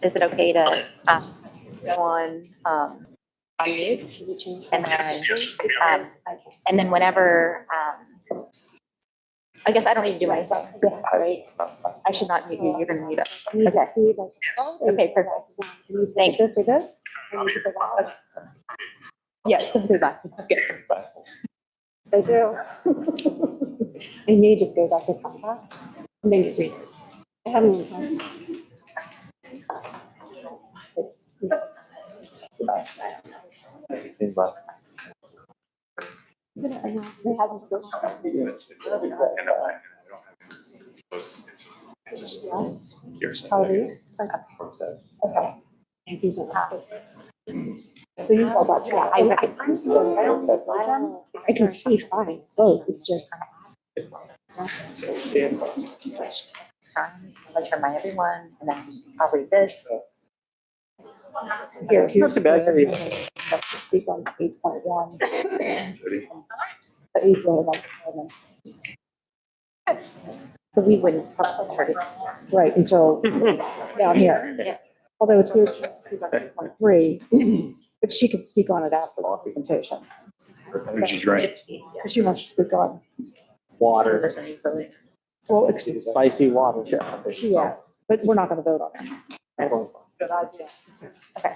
is it okay to go on mute? And then whenever I guess I don't need to do myself. Yeah, all right. I should not mute you. You're going to mute us. Okay. Okay, perfect. Thanks. This or this? Okay. Yeah, completely back. Okay. So do. And you just go back to contacts and then get readers. I haven't. It hasn't switched. Okay. So you call that? Yeah, I'm sorry. I don't know why I can see fine. Close. It's just. I'd like to remind everyone, and then I'll read this. Here's the best. Speak on 8.1. But he's only like 11. So we wouldn't probably right until down here. Yeah. Although it's weird, she has to speak on 8.3, but she could speak on it after the presentation. Would you drink? Because she wants to speak on Water. well, It's spicy water. yeah, but we're not going to vote on it. Good idea. Okay.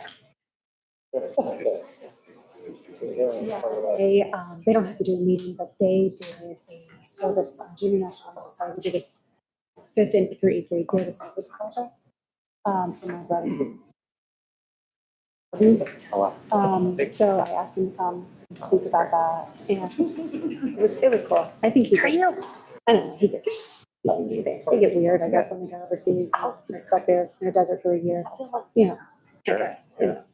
They don't have to do a meeting, but they did a service, junior national decided to do this 5th and 3rd grade did a service project for my brother. So I asked him to come and speak about that, and it was cool. I think he gets, I don't know, he gets, they get weird, I guess, when they go overseas, they're stuck there in the desert for a year, you know, it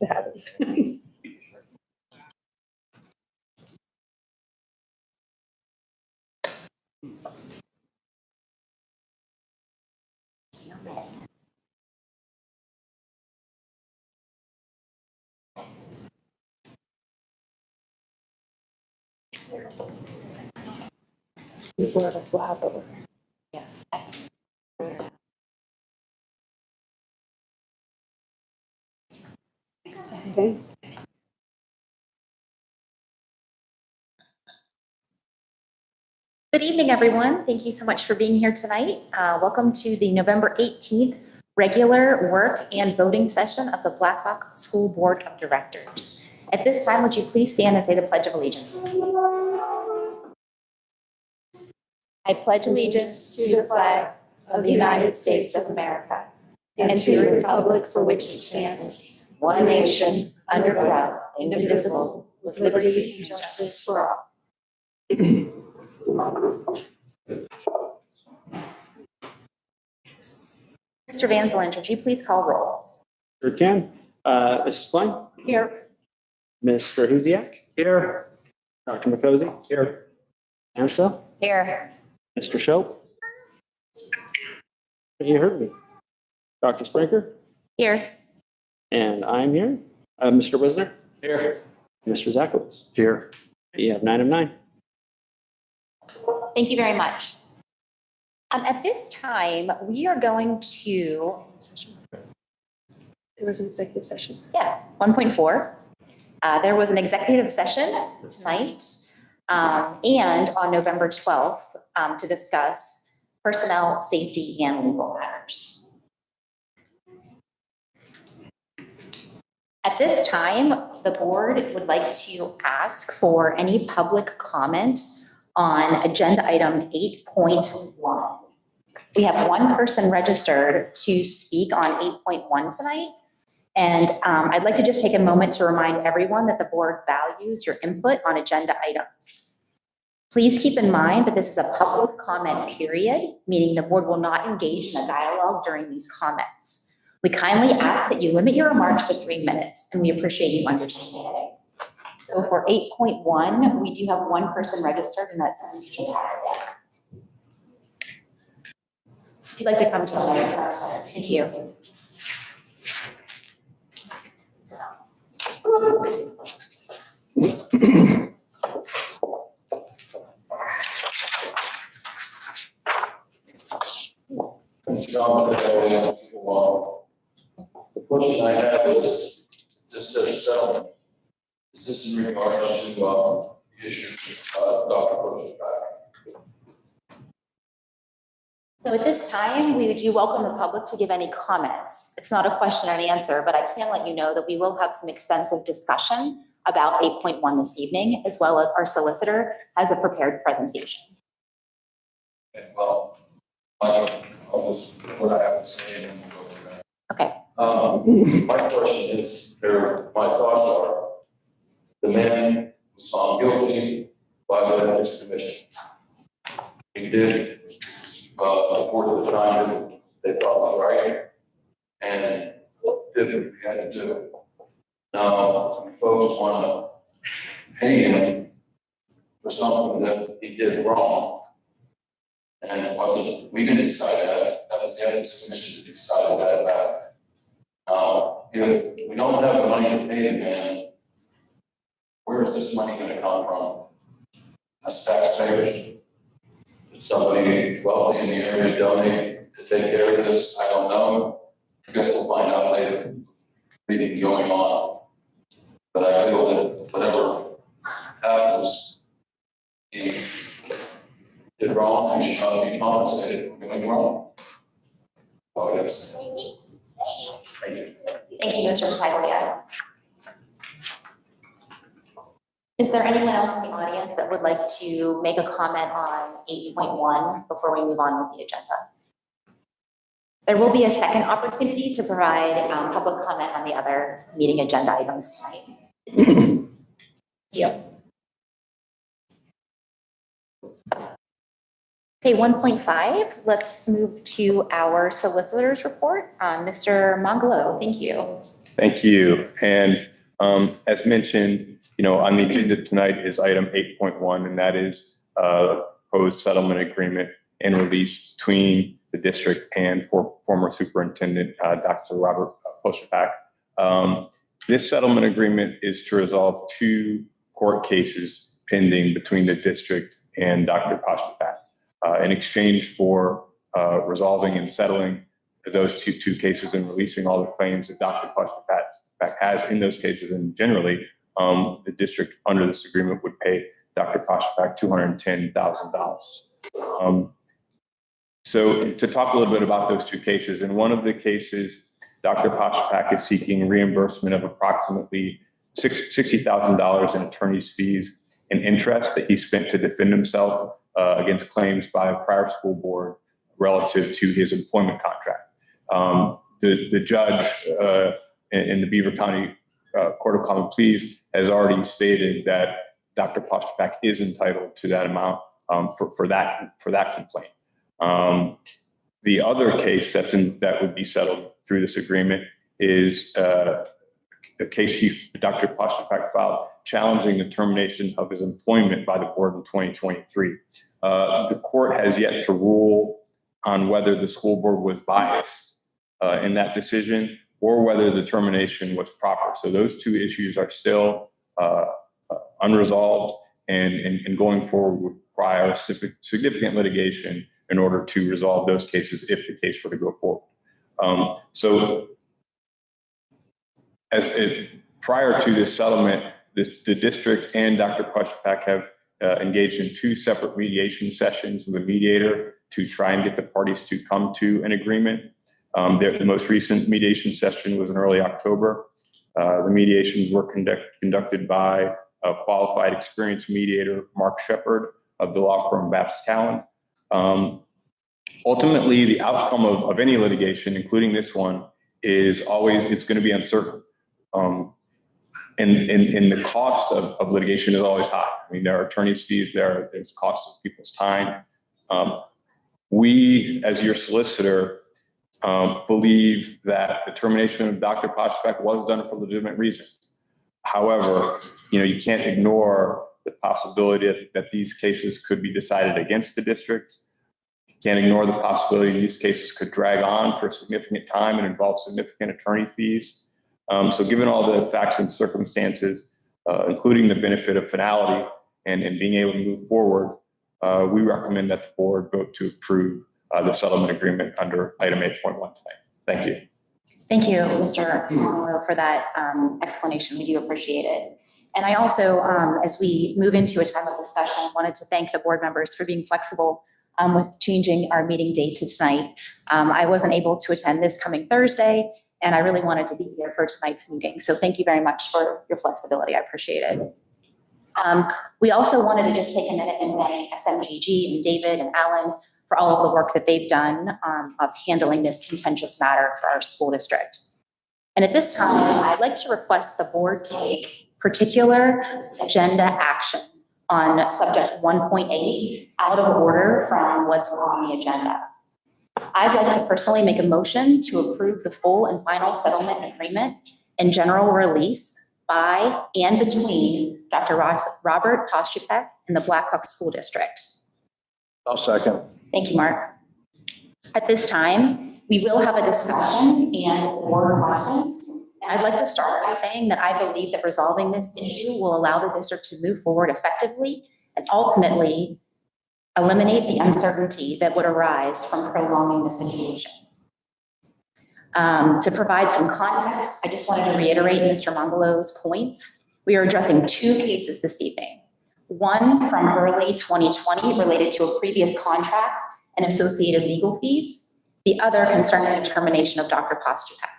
happens. The 4 of us will have over. Yeah. Okay. Good evening, everyone. Thank you so much for being here tonight. Welcome to the November 18th regular work and voting session of the Blackhawk School Board of Directors. At this time, would you please stand and say the Pledge of Allegiance? I pledge allegiance to the flag of the United States of America and to the republic for which it stands, one nation, under God, indivisible, with liberty and justice for all. Mr. Van Zalent, would you please call roll? Sure can. Mrs. Klein? Here. Mr. Huziak? Here. Dr. McCosey? Here. Ansel? Here. Mr. Shope? You heard me. Dr. Sprinker? Here. And I'm here. Mr. Wisner? Here. Mr. Zakowitz? Here. You have 9 of 9. Thank you very much. At this time, we are going to. There was an executive session. Yeah, 1.4. There was an executive session tonight and on November 12th to discuss personnel, safety, and legal matters. At this time, the board would like to ask for any public comment on agenda item 8.1. We have one person registered to speak on 8.1 tonight. And I'd like to just take a moment to remind everyone that the board values your input on agenda items. Please keep in mind that this is a public comment period, meaning the board will not engage in a dialogue during these comments. We kindly ask that you limit your remarks to 3 minutes, and we appreciate you understanding. So for 8.1, we do have one person registered, and that's the entire day. If you'd like to come to the mic, thank you. question I have is, this says settlement. Is this in regards to, the issue, Dr. Bush's back? So at this time, we do welcome the public to give any comments. It's not a question and answer, but I can let you know that we will have some extensive discussion about 8.1 this evening, as well as our solicitor has a prepared presentation. And well, I'll just, what I have to say and then we'll go from there. Okay. My question is, my thoughts are, the man was found guilty by the Ethics Commission. He did, report the time they thought was right, and did what he had to do. Now, folks want to pay him for something that he did wrong. And it wasn't, we didn't decide that, that was the Ethics Commission that decided that. If we don't have the money to pay the man, where is this money gonna come from? As taxpayers? Did somebody wealthy in the area donate to take care of this? I don't know. I guess we'll find out later. Reading going on. But I feel that whatever happens, he did wrong, he should not be compensated for doing wrong. Oh, yes. Thank you. Thank you, Mr. Taglia. Is there anyone else in the audience that would like to make a comment on 8.1 before we move on with the agenda? There will be a second opportunity to provide public comment on the other meeting agenda items tonight. Yep. Okay, 1.5, let's move to our solicitor's report. Mr. Mongolo, thank you. Thank you. And as mentioned, on the agenda tonight is item 8.1, and that is proposed settlement agreement and release between the district and former superintendent, Dr. Robert Poshpak. This settlement agreement is to resolve two court cases pending between the district and Dr. Poshpak. In exchange for resolving and settling those two cases and releasing all the claims that Dr. Poshpak has in those cases, and generally, the district under this agreement would pay Dr. Poshpak $210,000. So to talk a little bit about those two cases, in one of the cases, Dr. Poshpak is seeking reimbursement of approximately $60,000 in attorney's fees and interest that he spent to defend himself against claims by a prior school board relative to his employment contract. The judge in the Beaver County Court of Common Pleas has already stated that Dr. Poshpak is entitled to that amount for that complaint. The other case that would be settled through this agreement is a case Dr. Poshpak filed challenging the termination of his employment by the board in 2023. The court has yet to rule on whether the school board was biased in that decision or whether the termination was proper. So those two issues are still unresolved and going forward would require significant litigation in order to resolve those cases if the case were to go forward. Prior to this settlement, the district and Dr. Poshpak have engaged in two separate mediation sessions with a mediator to try and get the parties to come to an agreement. The most recent mediation session was in early October. The mediations were conducted by a qualified, experienced mediator, Mark Shepard of the law firm Bass Talon. Ultimately, the outcome of any litigation, including this one, is always, it's going to be uncertain. And the cost of litigation is always high. I mean, there are attorney's fees, there's cost of people's time. We, as your solicitor, believe that the termination of Dr. Poshpak was done for legitimate reasons. However, you can't ignore the possibility that these cases could be decided against the district. You can't ignore the possibility these cases could drag on for a significant time and involve significant attorney fees. So given all the facts and circumstances, including the benefit of finality and being able to move forward, we recommend that the board vote to approve the settlement agreement under item 8.1 tonight. Thank you. Thank you, Mr. Marlowe, for that explanation. We do appreciate it. And I also, as we move into a time of discussion, wanted to thank the board members for being flexible with changing our meeting date to tonight. I wasn't able to attend this coming Thursday, and I really wanted to be here for tonight's meeting. So thank you very much for your flexibility. I appreciate it. We also wanted to just take a minute and thank SMGG and David and Alan for all of the work that they've done of handling this contentious matter for our school district. And at this time, I'd like to request the board take particular agenda action on subject 1.8 out of order from what's on the agenda. I'd like to personally make a motion to approve the full and final settlement agreement and general release by and between Dr. Robert Kostypek and the Blackhawk School District. I'll second. Thank you, Mark. At this time, we will have a discussion and board questions. And I'd like to start by saying that I believe that resolving this issue will allow the district to move forward effectively and ultimately eliminate the uncertainty that would arise from prolonging the situation. To provide some context, I just wanted to reiterate Mr. Mongolo's points. We are addressing two cases this evening. One from early 2020 related to a previous contract and associated legal fees. The other concerning the termination of Dr. Kostypek.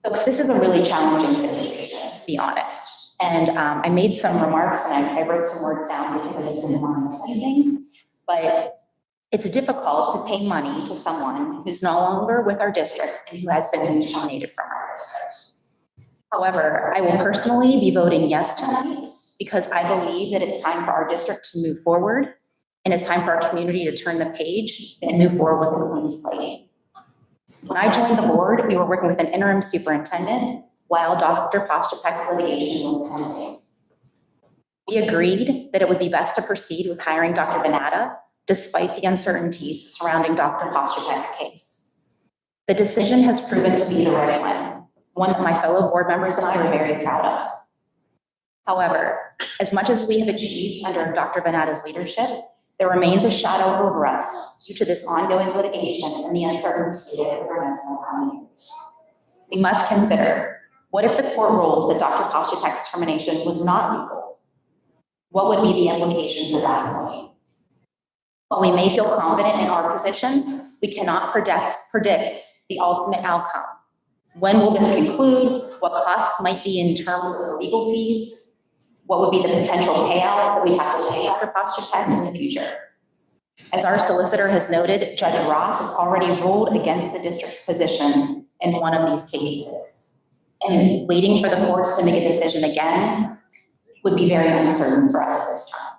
Folks, this is a really challenging situation, to be honest. And I made some remarks and I wrote some words down because I just didn't want to miss anything. But it's difficult to pay money to someone who's no longer with our district and who has been terminated from our district. However, I will personally be voting yes tonight because I believe that it's time for our district to move forward and it's time for our community to turn the page and move forward with a clean slate. When I joined the board, we were working with an interim superintendent while Dr. Kostypek's litigation was pending. We agreed that it would be best to proceed with hiring Dr. Banata despite the uncertainties surrounding Dr. Kostypek's case. The decision has proven to be the right one that my fellow board members and I are very proud of. However, as much as we have achieved under Dr. Banata's leadership, there remains a shadow over us due to this ongoing litigation and the uncertainty that it brings in the coming years. We must consider, what if the court rules that Dr. Kostypek's termination was not legal? What would be the implications at that point? While we may feel confident in our position, we cannot predict the ultimate outcome. When will this conclude? What costs might be in terms of legal fees? What would be the potential payouts that we have to pay Dr. Kostypek in the future? As our solicitor has noted, Judge Ross has already ruled against the district's position in one of these cases. And waiting for the courts to make a decision again would be very uncertain for us at this time.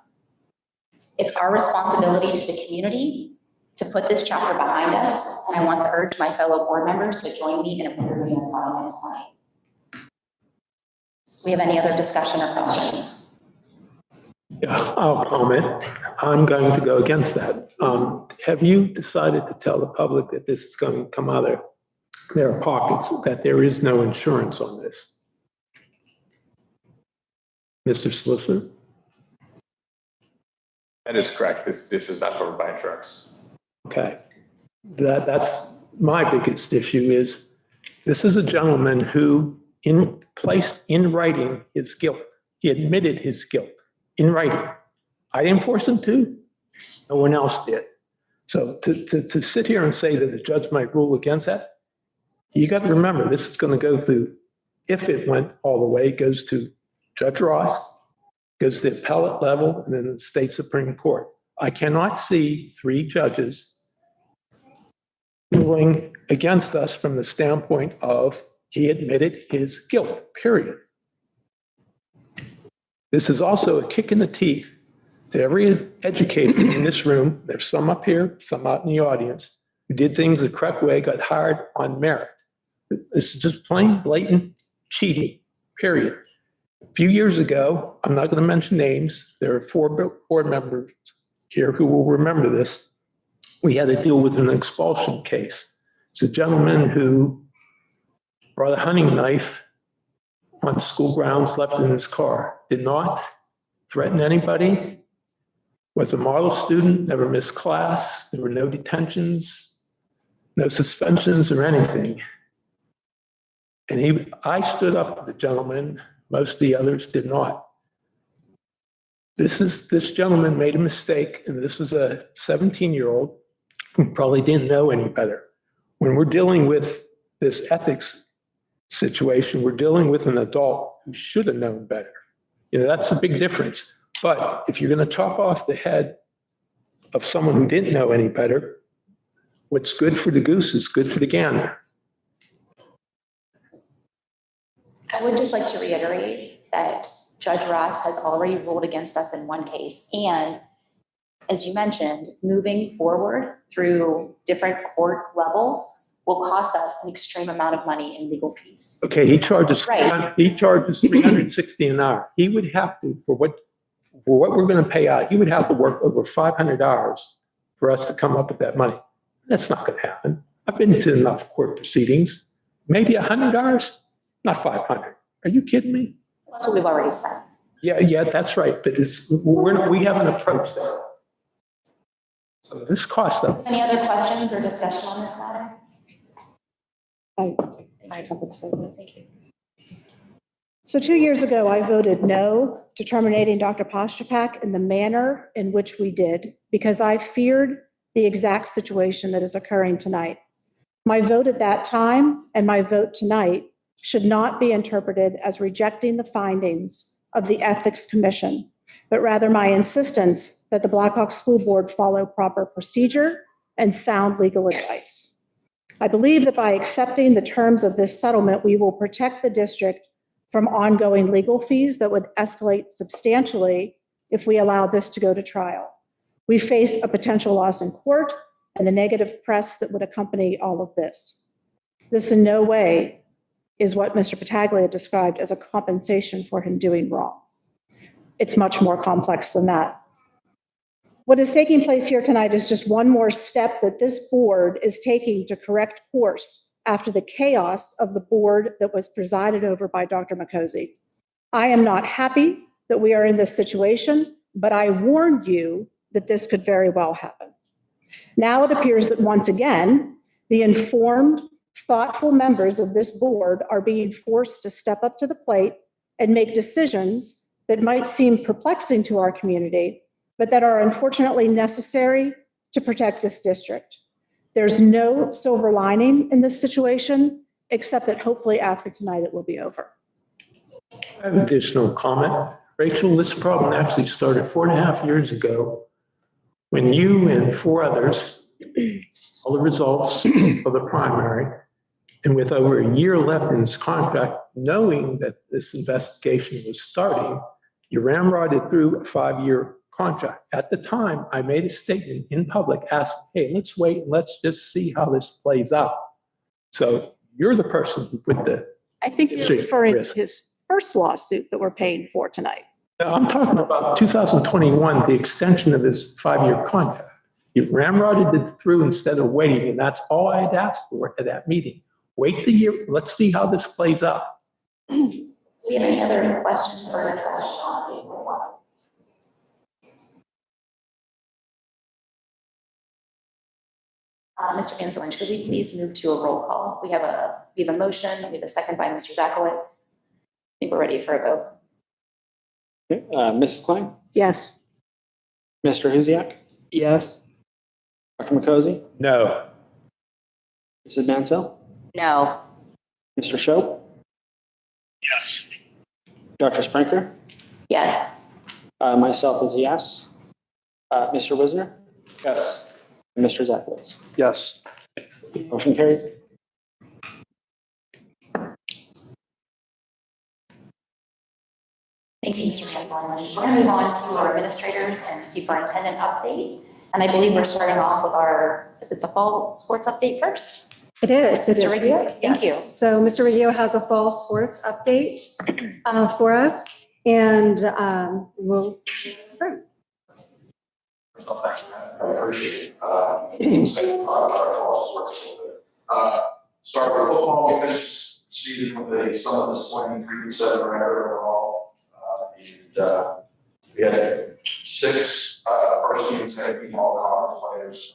It's our responsibility to the community to put this chapter behind us, and I want to urge my fellow board members to join me in approving this settlement tonight. Do we have any other discussion or questions? Yeah, I'll comment. I'm going to go against that. Have you decided to tell the public that this is going to come out of their pockets, that there is no insurance on this? Mr. Solicitor? That is correct. This is not covered by insurance. Okay. That's my biggest issue is this is a gentleman who placed in writing his guilt. He admitted his guilt in writing. I didn't force him to. No one else did. So to sit here and say that the judge might rule against that, you got to remember this is going to go through, if it went all the way, it goes to Judge Ross, goes to the appellate level, and then the state Supreme Court. I cannot see three judges ruling against us from the standpoint of he admitted his guilt, period. This is also a kick in the teeth to every educator in this room. There's some up here, some out in the audience, who did things the correct way, got hired on merit. This is just plain blatant cheating, period. A few years ago, I'm not going to mention names, there are 4 board members here who will remember this. We had to deal with an expulsion case. It's a gentleman who brought a hunting knife on school grounds, left in his car, did not threaten anybody, was a model student, never missed class, there were no detentions. no suspensions or anything. And I stood up to the gentleman, most of the others did not. This gentleman made a mistake, and this was a 17-year-old who probably didn't know any better. When we're dealing with this ethics situation, we're dealing with an adult who should have known better. That's a big difference. But if you're going to chop off the head of someone who didn't know any better, what's good for the goose is good for the gander. I would just like to reiterate that Judge Ross has already ruled against us in one case. And as you mentioned, moving forward through different court levels will cost us an extreme amount of money in legal fees. Okay, he charges Right. $360 an hour. He would have to, for what we're going to pay out, he would have to work over 500 hours for us to come up with that money. That's not going to happen. I've been to enough court proceedings. Maybe 100 hours, not 500. Are you kidding me? That's what we've already spent. Yeah, that's right. But we haven't approached that. So this costs them. Any other questions or discussion on this matter? I have something to say. Thank you. So 2 years ago, I voted no to terminating Dr. Pasterpak in the manner in which we did, because I feared the exact situation that is occurring tonight. My vote at that time and my vote tonight should not be interpreted as rejecting the findings of the Ethics Commission, but rather my insistence that the Blackhawk School Board follow proper procedure and sound legal advice. I believe that by accepting the terms of this settlement, we will protect the district from ongoing legal fees that would escalate substantially if we allow this to go to trial. We face a potential loss in court and the negative press that would accompany all of this. This in no way is what Mr. Pataglia described as a compensation for him doing wrong. It's much more complex than that. What is taking place here tonight is just one more step that this board is taking to correct course after the chaos of the board that was presided over by Dr. Mikosi. I am not happy that we are in this situation, but I warned you that this could very well happen. Now it appears that once again, the informed, thoughtful members of this board are being forced to step up to the plate and make decisions that might seem perplexing to our community, but that are unfortunately necessary to protect this district. There's no silver lining in this situation, except that hopefully after tonight it will be over. I have additional comment. Rachel, this problem actually started 4.5 years ago when you and 4 others, all the results of the primary, and with over a year left in this contract, knowing that this investigation was starting, you ramrodded through a 5-year contract. At the time, I made a statement in public asking, hey, let's wait and let's just see how this plays out. So you're the person who put the, I think you're referring to his first lawsuit that we're paying for tonight. I'm talking about 2021, the extension of this 5-year contract. You ramrodded it through instead of waiting, and that's all I had asked for at that meeting. Wait the year, let's see how this plays out. Do we have any other questions or discussion? Mr. Van Zelen, could we please move to a roll call? We have a motion, we have a second by Mr. Zakowitz. I think we're ready for a vote. Okay, Mrs. Klein, Yes. Mr. Huziak, Yes. Dr. Mikosi, No. Mrs. Mansell, No. Mr. Shope, Yes. Dr. Sprinker, Yes. myself is a yes. Mr. Wisner, Yes. and Mr. Zakowitz. Yes. Motion carries. Thank you, Mr. Van Zelen. We're going to move on to our administrators and superintendent update. And I believe we're starting off with is it the fall sports update first? It is. Mr. Riggio? Thank you. Yes. So Mr. Riggio has a fall sports update for us, and we'll. Well, thank you, I appreciate it. Second part of our fall sports. Start with football, we finished the season with a somewhat disappointing 3-7 record overall. We had 6 first team and second team all conference players.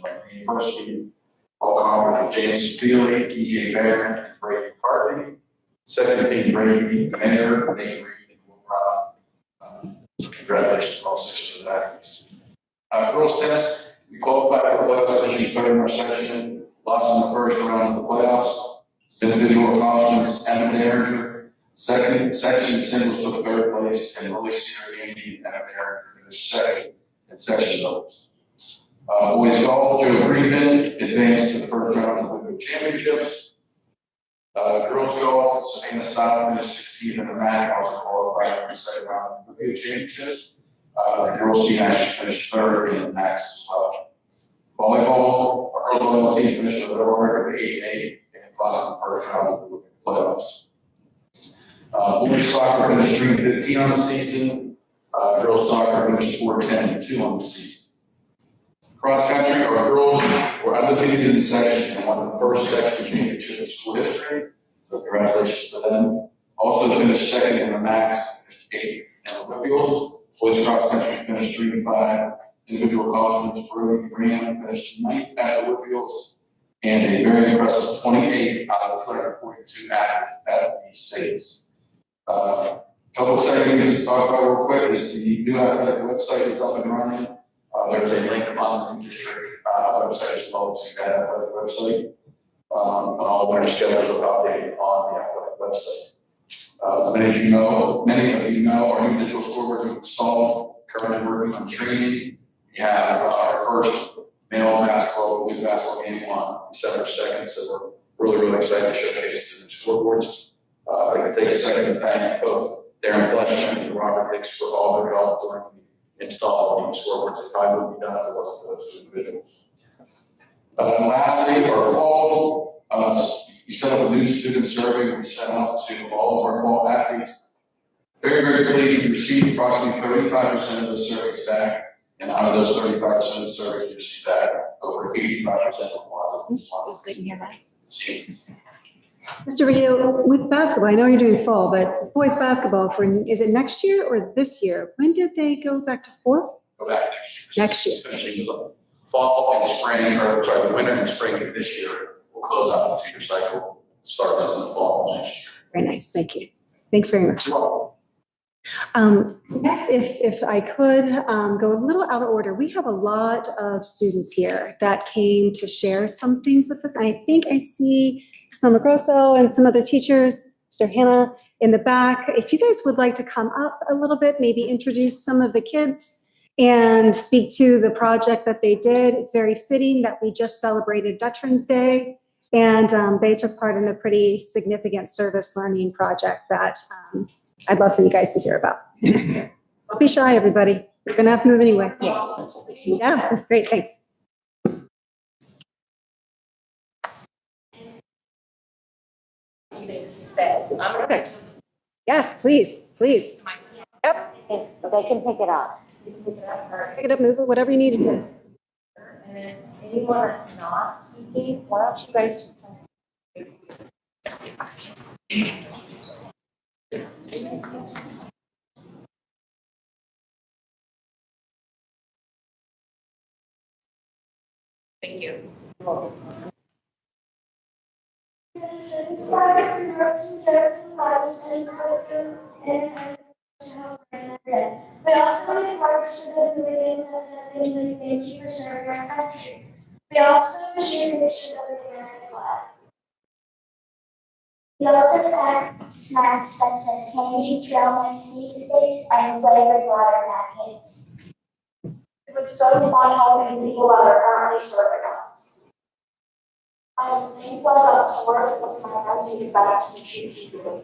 The first team All conference James Feely, DJ Barron, and Brady McCarthy. Second team, Brady Mayor, Nate Reed, and Will Brown. Congratulations to all 6 of the athletes. Girls tennis, we qualified for the playoffs, finishing third in our section, lost in the first round of the playoffs. Individual accomplishments, Emma Derringer, second section singles for the third place, and Melissa Andy and Emma Derringer finished second in section doubles. Boys golf, Joe Friedman advanced to the first round of the Olympic championships. Girls golf, Savannah Stott finished 16th in the MAC, also qualified for the second round of the Olympic championships. The girls team actually finished third in the MACs as well. Volleyball, our girls volleyball team finished with a record of 8-8 and lost in the first round of the playoffs. Boys soccer finished 3-15 on the season. Girls soccer finished 4-10-2 on the season. Cross country, our girls were undefeated in the section and won the first section championship in school history. So congratulations to them. Also finished second in the MACs, finished 8th in the Olympials. Boys cross country finished 3-5. Individual accomplishments, Brody Graham finished 9th at the Olympials and a very impressive 28th out of 242 athletes at the states. Couple of things to talk about real quick is the new athletic website is up and running. There's a link on the district website as well to that athletic website. And all their schedules are updated on the athletic website. Many of you know, our new digital scoreboard is installed, currently working on training. We have our first male basketball, boys basketball game on December 2nd, so we're really excited to showcase the new scoreboards. I'd like to take a second to thank both Darren Fletcher and Robert Hicks for all their help during the install of these scoreboards. It probably wouldn't be done if it wasn't for those 2 individuals. Lastly, our fall, we set up a new student survey we sent out to all of our fall athletes. Very pleased, we received approximately 35% of those surveys back. And out of those 35% of the surveys, we received back over 85% of positive responses. Good to hear that. Mr. Rio, with basketball, I know you're doing fall, but boys basketball, is it next year or this year? When did they go back to 4? Go back next year. Next year. Finishing the fall and spring, the winter and spring of this year. We'll close out the 2-year cycle, start this in the fall next year. Very nice, thank you. Thanks very much. You're welcome. Next, if I could go a little out of order, we have a lot of students here that came to share some things with us. I think I see Summer Grosso and some other teachers, Mr. Hannah in the back. If you guys would like to come up a little bit, maybe introduce some of the kids and speak to the project that they did. It's very fitting that we just celebrated Veterans Day, and they took part in a pretty significant service learning project that I'd love for you guys to hear about. Don't be shy, everybody. We're gonna have to move anyway. Yeah. Yes, that's great, thanks. Perfect. Yes, please. Yep, Yes, so they can pick it up. pick it up, move it, whatever you need to do. And then anyone that's not speaking, why don't you guys just. Thank you. We also make parts to the meetings and said things like thank you for serving our country. We also share the mission of the American flag. We also had snacks such as candy, trail mix, meat sticks, and flavored water packets. It was so fun helping people that are currently serving us. I am thankful I got to work with my family back to the future.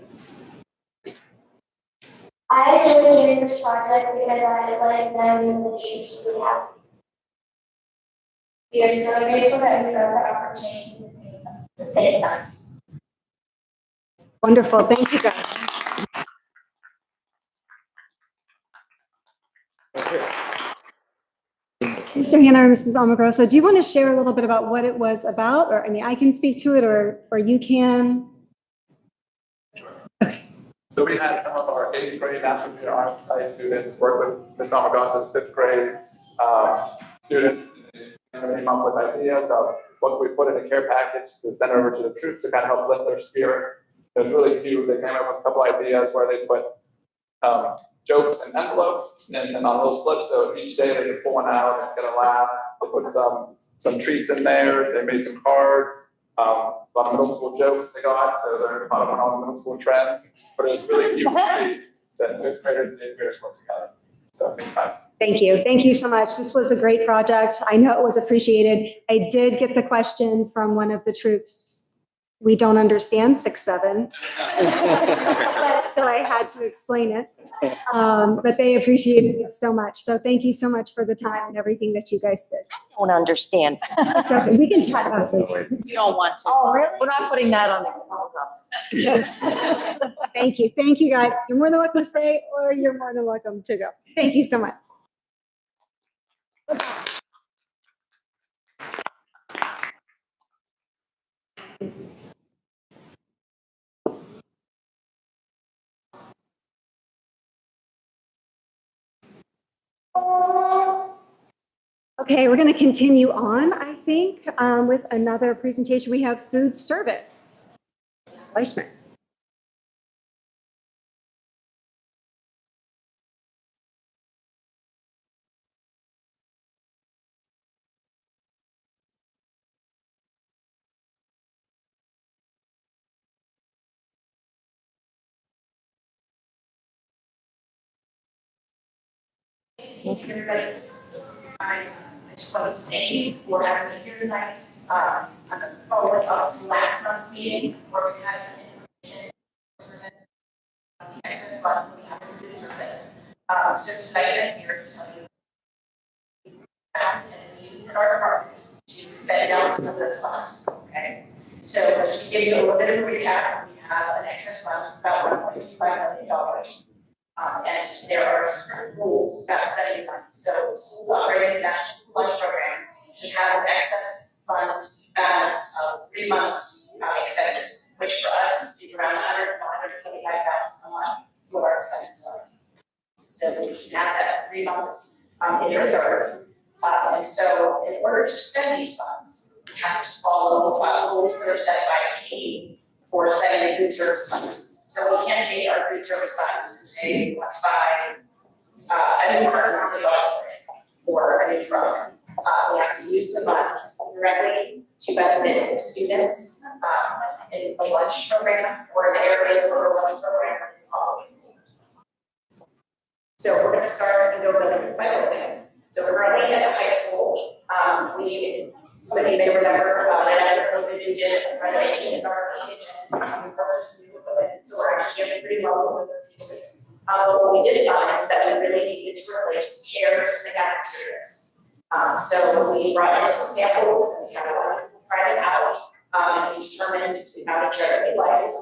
I enjoyed doing this project because I like knowing the dreams we have. We are so grateful that we got the opportunity to take them. Wonderful, thank you guys. Mr. Hannah or Mrs. Almagroso, do you want to share a little bit about what it was about? Or, I mean, I can speak to it or you can. So we had some of our 8th grade National Junior Art Society students work with Ms. Almagroso's 5th grade students and came up with ideas of what we put in a care package to send over to the troops to kind of help lift their spirits. It was really cute. They came up with a couple ideas where they put jokes and envelopes and on those slips. So each day they could pull one out and get a laugh. They put some treats in there. They made some cards. A lot of middle school jokes they got. So they're part of all the middle school trends. But it was really cute to see that fifth graders and eighth graders work together. So thanks, guys. Thank you. Thank you so much. This was a great project. I know it was appreciated. I did get the question from one of the troops. We don't understand 6-7. So I had to explain it. But they appreciated it so much. So thank you so much for the time and everything that you guys did. Don't understand. It's okay. We can chat about it. You don't want to. Oh, really? We're not putting that on the. Thank you. Thank you, guys. You're more than welcome to stay or you're more than welcome to go. Thank you so much. Okay, we're going to continue on, I think, with another presentation. We have food service. Fleischman. Thank you, everybody. I just wanted to thank you for having me here tonight. I'm going to follow up from last month's meeting where we had some information for the excess funds that we have in food service. So tonight I'm here to tell you as needs in our department to spend down some of those funds. Okay. So just to give you a little bit of a recap, we have an excess funds of about $1.25 million. And there are certain rules about spending money. So schools operating the National School Lunch Program should have an excess fund balance of 3 months expenses, which for us is around $100,000 to $125,000 a month. Is what our expenses are. So we should have that 3 months in reserve. And so in order to spend these funds, we have to follow rules that are set by KE for spending food service funds. So we can't take our food service funds and say we want to buy a new car for the dog or a new truck. We have to use the funds directly to benefit students in the lunch program or in areas where the lunch program is following. So we're going to start and go building by building. So currently at the high school, somebody may remember that COVID we did a renovation in our kitchen. So we're actually getting pretty well with those pieces. What we did find is that we really needed to replace chairs and cafeterias. So we brought in some samples and we had a lot of people try it out. And we determined we found a chair that we liked.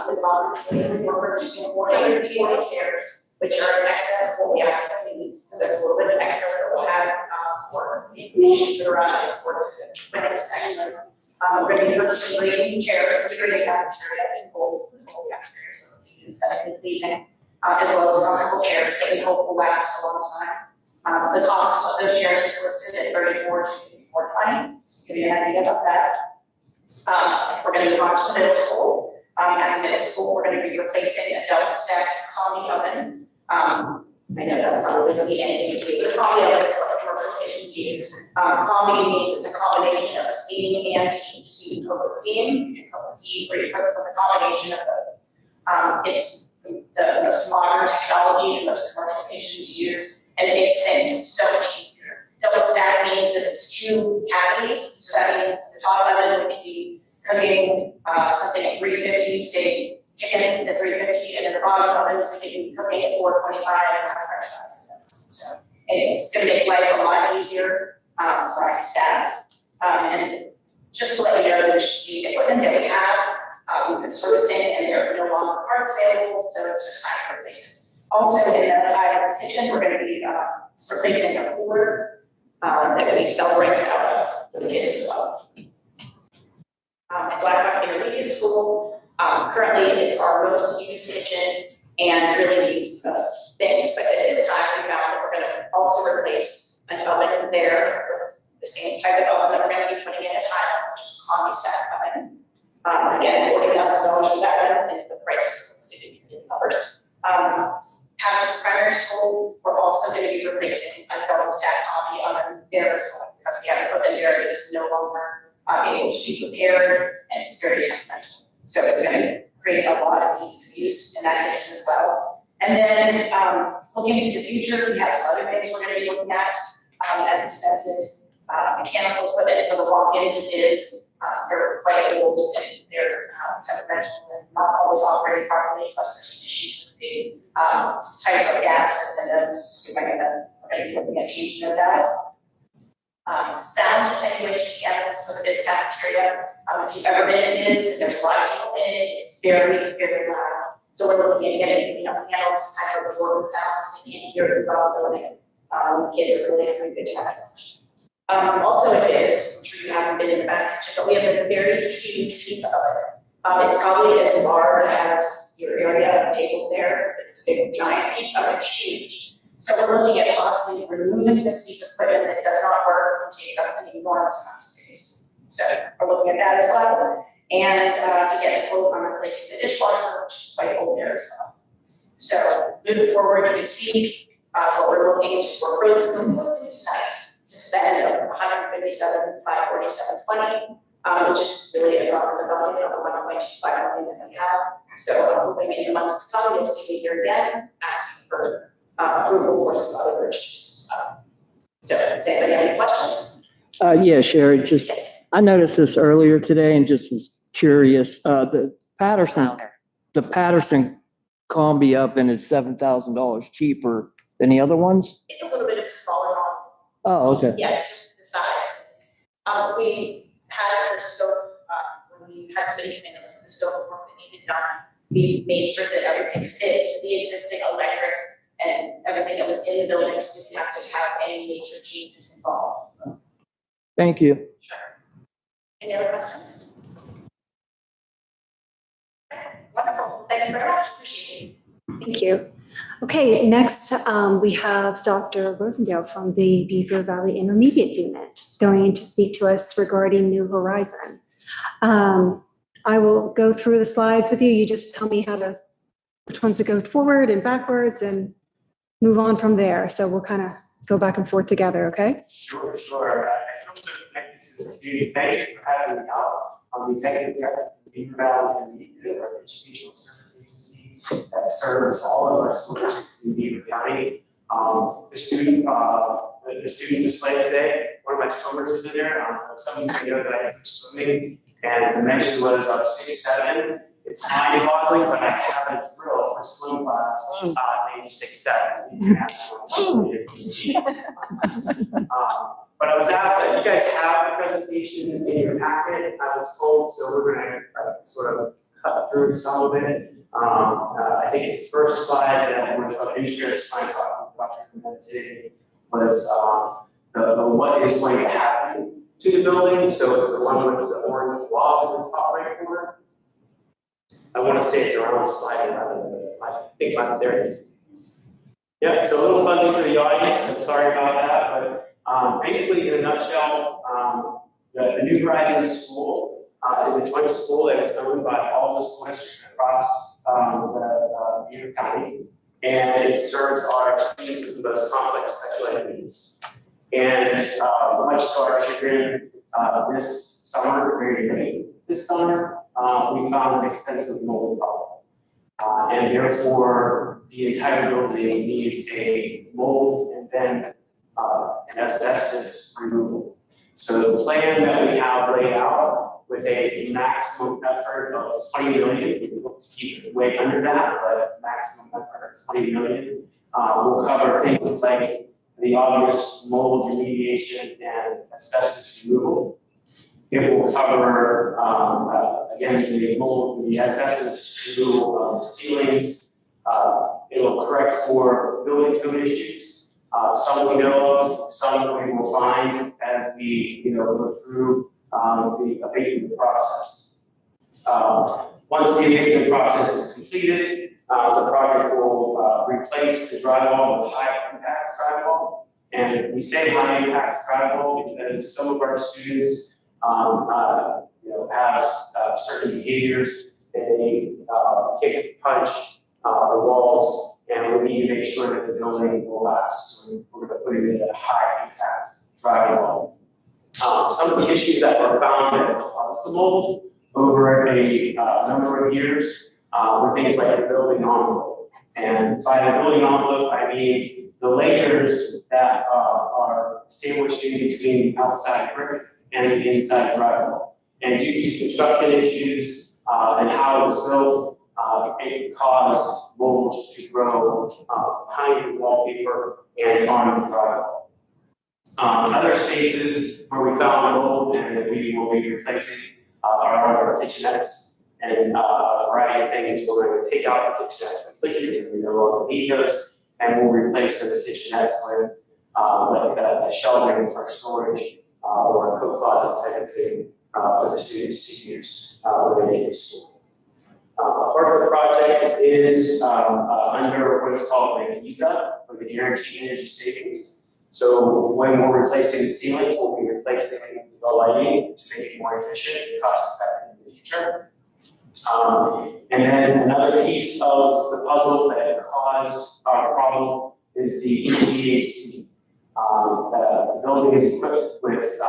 The cost we're purchasing 440 chairs, which are in excess of what we actually need. So there's a little bit of extra that we'll have for information for when it's extra. We're going to be purchasing grading chairs, grading cafeteria, and cold cafeteria, so students that have been leaving, as well as comfortable chairs that we hope will last a long time. The cost of those chairs is listed at $34 to $54.20. Give you an idea about that. We're going to move on to the middle school. At the middle school, we're going to be replacing a double stack commie oven. I know that probably doesn't mean anything to you, but commie oven is what commercial kitchens use. Commie means it's a combination of steam and heat. So you can cook with steam, you can cook with heat, or you can cook with a combination of both. It's the most modern technology that most commercial kitchens use, and it makes things so much easier. Double stack means that it's 2 cavities, so that means the top oven would be cooking something at 350, say chicken at 350, and then the bottom ovens we can be cooking at 425 and have French fries. So it's going to make life a lot easier for our staff. And just to let you know, the equipment that we have, we've been servicing, and there are no longer parts available, so it's just time for replacement. Also, in the Iowa kitchen, we're going to be replacing a cooler that we sell drinks out of for the kids as well. At Blackhawk Intermediate School, currently it's our most used kitchen and really needs the most things, but at this time we found that we're going to also replace an oven there the same type of oven that we're gonna be putting in at Highland, which is on the stack oven. Again, $40,000 for that, and the price is listed in the numbers. Campus primary school, we're also gonna be replacing a double stack hobby oven there as well, because we have equipment there that is no longer able to be repaired, and it's very temperamental. So it's gonna create a lot of ease of use in that kitchen as well. And then, looking into the future, we have some other things we're gonna be looking at, as expenses, mechanical equipment for the walk-ins is, they're quite old, and they're, temperamental and not always operating properly, plus there's some issues with the, type of gases and those, so we're gonna be looking at changing those out. Sound attenuation cameras for the biz cafeteria. If you've ever been in this, there's a lot of people in it, it's very, very loud. So we're looking at getting, panels kind of before the sound, so you can't hear it throughout the building. Kids are really having a good time. Also it is, I'm sure you haven't been in the back kitchen, but we have a very huge pizza oven. It's probably as large as your area of tables there, but it's a big giant pizza, it's huge. So we're looking at possibly removing this piece of equipment that does not work and takes up an enormous amount of space. So we're looking at that as well. And to get a quote on replacing the dishwasher, which is quite old there as well. So moving forward, you can see what we're looking to, we're really proposing tonight to spend $157,547.20, which is really a drop in the bucket of the $1.25 million that we have. So hoping in the months to come, you'll see me here again, asking for approval for some other purchases. So does anybody have any questions? Yeah, Sherry, just, I noticed this earlier today and just was curious. The Patterson combi oven is $7,000 cheaper than the other ones? It's a little bit of a smaller model. Oh, okay. Yeah, it's just the size. We had the scope, when we had somebody come in and look at the scope of work that needed done, we made sure that everything fit to the existing electric and everything that was in the building, so we didn't have to have any major changes involved. Thank you. Sure. Any other questions? Okay, wonderful, thanks very much, appreciate it. Thank you. Okay, next we have Dr. Rosendale from the Beaver Valley Intermediate Unit going to speak to us regarding New Horizon. I will go through the slides with you. You just tell me which ones to go forward and backwards and move on from there. So we'll kind of go back and forth together, okay? Sure. I feel so connected to this community. Thank you for having me out. I'm the executive director of the Beaver Valley Intermediate Unit, our educational service agency that serves all of our school districts in Beaver County. The student display today, one of my swimmers was in there. Some of you know that I have swimming, and the mention was 6'7". It's mind-boggling, but I have a drill for swim class, maybe 6'7", international. But I was asked, you guys have a presentation in your packet, I was told, so we're gonna sort of cut through some of it. I think the first slide that was of interest when I talked about today was the what is going to happen to the building. So it's the one with the orange blob in the top right corner. I want to say it's around the slide rather than, I think there it is. Yeah, so a little fuzzy for the audience, I'm sorry about that, but basically in a nutshell, the New Horizons School is a joint school that is owned by all the school districts across the Beaver County, and it serves our students with the most complex sexual ed needs. And much to our chagrin, this summer, very late this summer, we found an extensive mold problem. And therefore, the entire building needs a mold and then an asbestos removal. So the plan that we have laid out with a maximum effort of 20 million, we'll keep it way under that, but maximum effort of 20 million, will cover things like the obvious mold remediation and asbestos removal. It will cover, again, the mold, the asbestos removal of the ceilings. It will correct for building code issues. Some we know of, some we will find as we, go through the abatement process. Once the abatement process is completed, the project will replace the drywall with high impact drywall. And we say high impact travel because some of our students, have certain behaviors. They kick, punch the walls, and we need to make sure that the building will last. So we're going to put it in a high impact drywall. Some of the issues that were found that caused the mold over a number of years were things like the building envelope. And by the building envelope, I mean the layers that are sandwiched in between the outside brick and the inside drywall. And due to construction issues and how it was built, it caused mold to grow behind the wallpaper and on the drywall. Other spaces where we found mold and that we will be replacing are our kitchenettes and a variety of things. We're going to take out the kitchenettes completely because we no longer need those, and we'll replace those kitchenettes with like a shelving for storage or a coat closet type of thing for the students to use when they get to school. Part of the project is under what's called the GISA, or the Guaranteed Energy Savings. So when we're replacing the ceilings, we'll be replacing the lighting to make it more efficient and cost effective in the future. And then another piece of the puzzle that caused our problem is the HVAC. The building is equipped with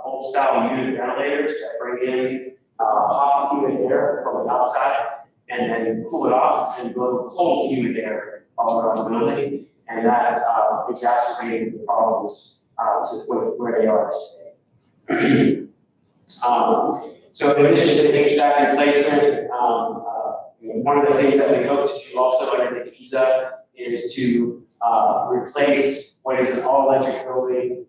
old style unit ventilators that bring in hot humid air from the outside and then cool it off and blow cold humid air all around the building. And that exacerbated the problems to the point where they are today. So in addition to the HVAC replacement, one of the things that we hope to do also under the GISA is to replace what is an all-electric building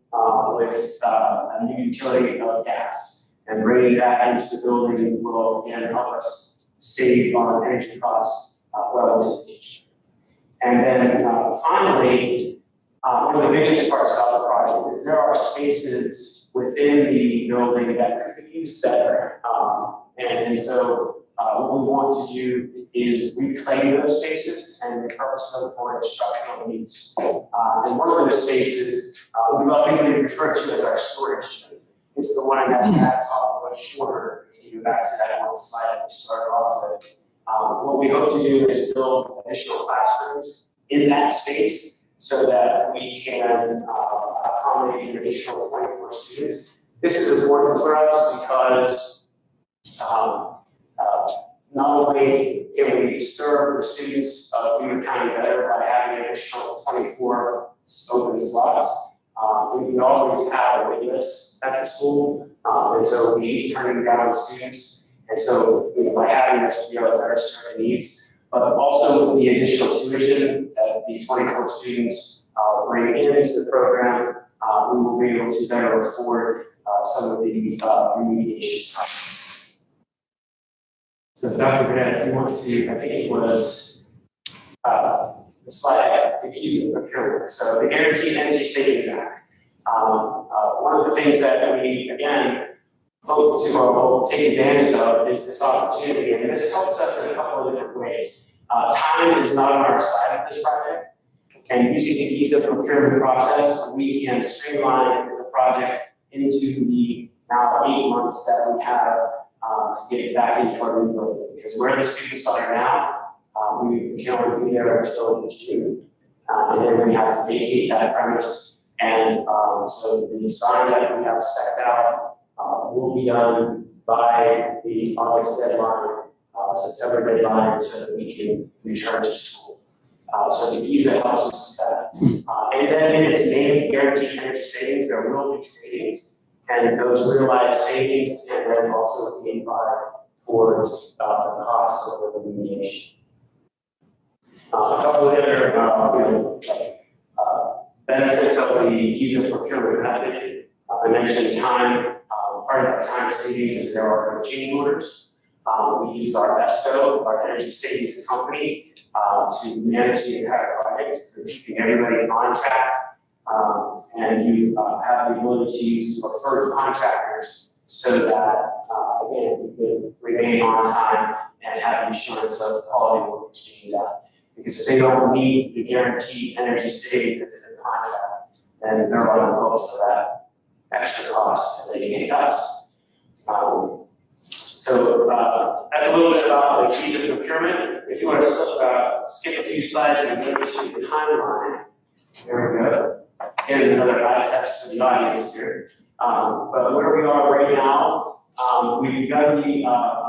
with a new utility of gas. And bringing that into the building will again help us save on energy costs well into the future. And then finally, one of the biggest parts about the project is there are spaces within the building that could be used better. And so what we want to do is reclaim those spaces and repurpose them for instructional needs. And one of those spaces we lovingly refer to as our storage room. It's the one that's at top much shorter. If you go back to that one slide we started off with. What we hope to do is build additional classrooms in that space so that we can accommodate an additional 24 students. This is important for us because not only can we serve the students of Weaver County better by having an additional 24 open slots, we always have a wait list at the school, and so we hate turning down students. And so by having this, we are better serve the needs, but also with the additional tuition that the 24 students bring into the program, we will be able to better afford some of the remediation projects. So Dr. Burnett, if you want to, I think it was the slide, the easy procurement. So the Guaranteed Energy Savings Act. One of the things that we, again, hope to take advantage of is this opportunity, and this helps us in a couple of different ways. Time is not on our side of this project, and using the GISA procurement process, we can streamline the project into the now 8 months that we have to get back into our new building. Because where the students are now, we can only be there until June, and then we have to vacate that premise. And so the design that we have spec'd out will be done by the August deadline, September deadline, so that we can return to school. So the GISA helps us with that. And then in its name, Guaranteed Energy Savings, there will be savings, and those realized savings can then also be applied towards the costs of the remediation. A couple of other benefits of the GISA procurement method. I mentioned time. Part of that time savings is there are no change orders. We use our ESCO, our energy savings company, to manage the entire project. So keeping everybody on track. And you have the ability to use preferred contractors so that, again, we can remain on time and have assurance of quality work being done. Because if they don't meet the guaranteed energy savings that's in the contract, and they're on the hook for that extra cost that they gave us. So that's a little bit about the keys of procurement. If you want to skip a few slides and go to the timeline, there we go. Here's another eye test for the audience here. But where we are right now, we've begun the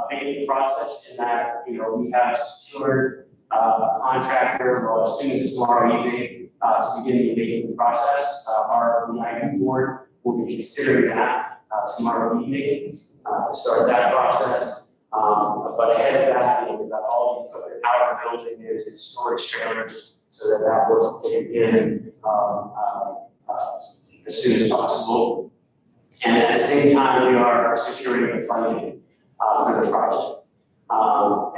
bidding process in that, we have secured a contractor, well, students tomorrow evening to begin the bidding process. Our IU board will be considering that tomorrow evening to start that process. But ahead of that, we've got all the equipment out of the building, is in storage trailers, so that was put in as soon as possible. And at the same time, we are securing the funding for the project.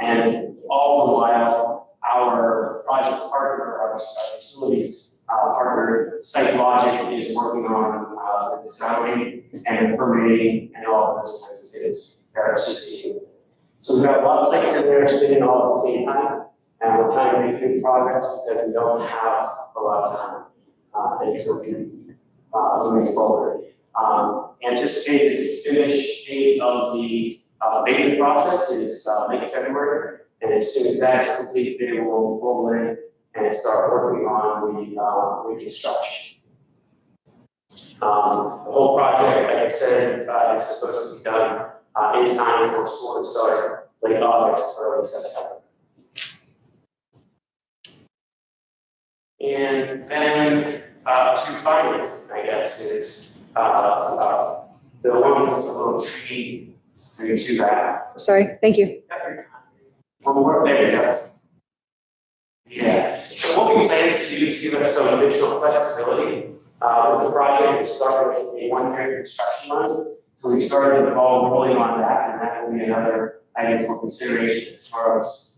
And all the while, our project partner, our facilities partner, SiteLogic, is working on the design and the permitting and all of those kinds of things that are associated with it. So we've got a lot of plates in there spinning all at the same time, and we're trying to make good progress because we don't have a lot of time. And so we're moving forward. Anticipated finish date of the bidding process is late February, and as soon as that's complete, they will roll in and start working on the reconstruction. The whole project, like I said, is supposed to be done in time for school to start late August, early September. And then to finance, I guess, is the one with the little tree. Bring it to that. Sorry, thank you. One more, there you go. Yeah, so what we plan to do is give us some additional flexibility with the project. We started with a one-year construction loan. So we started the ball rolling on that, and that will be another item for consideration as far as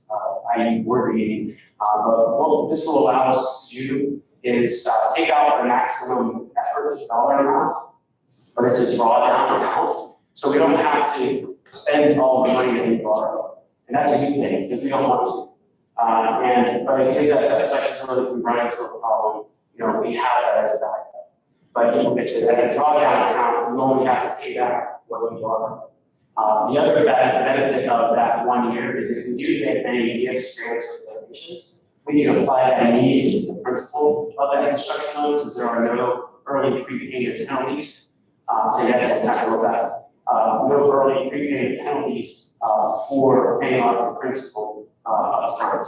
IU board meeting. But what this will allow us to do is take out the maximum effort dollar amount, but it's a drawdown amount. So we don't have to spend all the money that we borrow. And that's a good thing, because we don't want to. But it gives us that flexibility if we run into a problem, we have that as a backup. But it's a drawdown account, we only have to pay back what we borrow. The other benefit of that 1 year is if we do get any gifts, grants, or donations, we can apply that immediately to the principal of that construction loan, because there are no early prepayment penalties. So that's kind of what that's. No early prepayment penalties for paying off the principal upfront.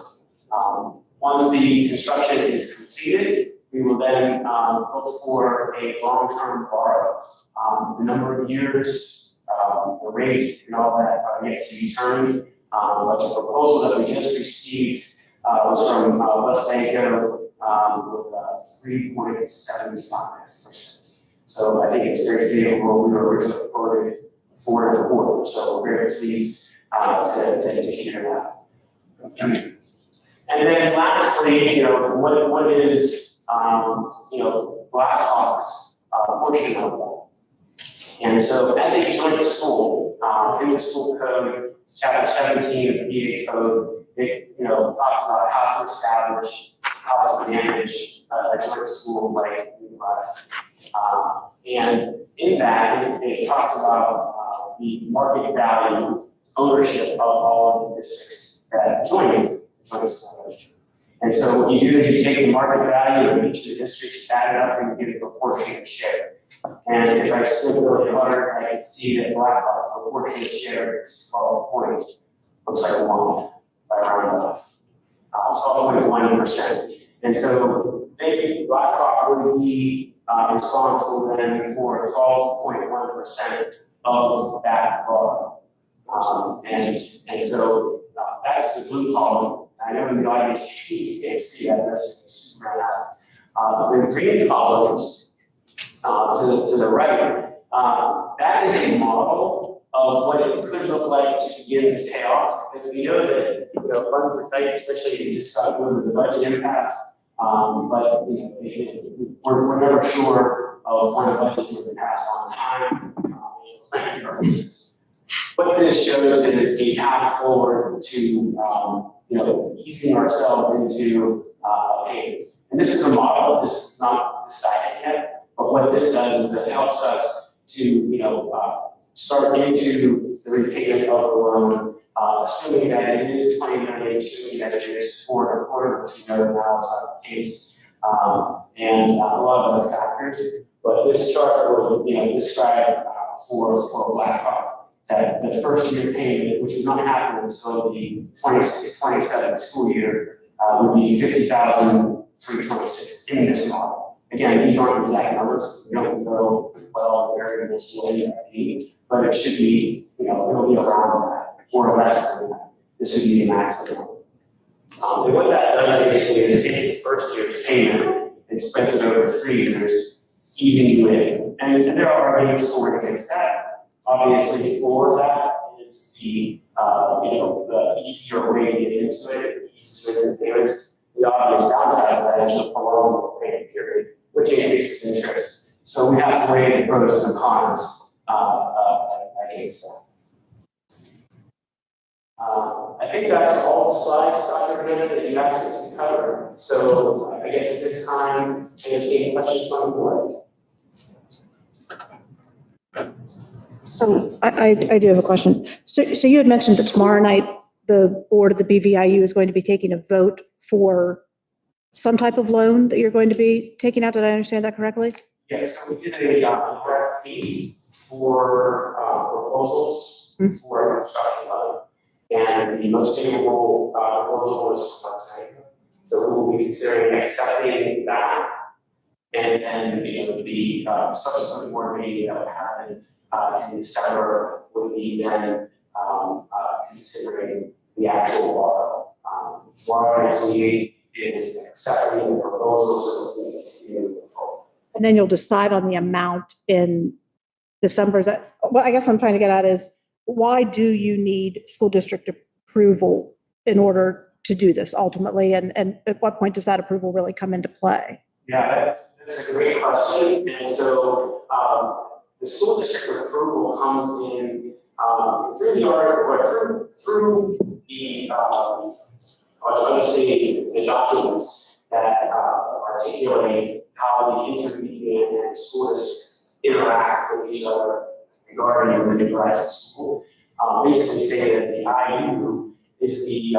Once the construction is completed, we will then look for a long-term borrow. The number of years, the rate, and all that are yet to be determined. But the proposal that we just received was from West Banco with 3.75%. So I think it's very favorable. We were originally quoted 4.25%, so we're very pleased to hear that. And then lastly, what is Blackhawk's portion of that? And so as a joint school, in the school code, chapter 17 of the PA code, it talks about how to establish, how to manage a joint school like U.S. And in that, it talks about the market value ownership of all of the districts that join the joint school. And so what you do is you take the market value of each of the districts, add it up, and you get a proportionate share. And if I squint really hard, I can see that Blackhawk's proportionate share is 12 looks like 1, if I round off. 12.1%. And so Blackhawk would be responsible then for 12.1% of that borrow. And so that's the blue column. I know in the audience you can't see that, that's super nice. The green columns to the right, that is a model of what it could look like to begin to pay off. Because we know that funds are tight, especially if you just got rid of the budget impasse. But we're never sure of when the budgets will be passed on time. Planning purposes. What this shows is a path forward to easing ourselves into payment. And this is a model. This is not decided yet. But what this does is it helps us to, start into the repayment of the loan, assuming that it is 20 million, assuming that it is 4.25, which we know now is not the case, and a lot of other factors. But this chart will, describe for Blackhawk that the first year payment, which is not happening until the 26-27 school year, would be $50,326 in this model. Again, these aren't exact numbers. We don't know well the variables will end up being, but it should be, it'll be around that or less than that. This would be the maximum. And what that does basically is takes the first year's payment and spreads it over 3 years, easing you in. And there are arguments for and against that. Obviously, for that is the easier way to get into it, the easier to payments. The obvious downside of that is the prolonged payment period, which increases interest. So we have to weigh the pros and the cons against that. I think that's all the slides, Dr. Bennett, that you asked us to cover. So I guess at this time, any questions from the board? So I do have a question. So you had mentioned that tomorrow night, the board of the BVIU is going to be taking a vote for some type of loan that you're going to be taking out. Did I understand that correctly? Yes, so we did a RFP for proposals for construction loan. And the most favorable proposal was website. So we will be considering accepting that. And then, the subsequent board meeting that would happen in December would be then considering the actual borrow. Tomorrow meeting is accepting the proposal so we can continue. And then you'll decide on the amount in December. Is that, what I guess I'm trying to get at is, why do you need school district approval in order to do this ultimately? And at what point does that approval really come into play? Yeah, that's a great question. And so the school district approval comes in through the article, or through the, I'll just say the documents that articulate how the intermediate and school districts interact with each other regarding the new school. Basically say that the IU is the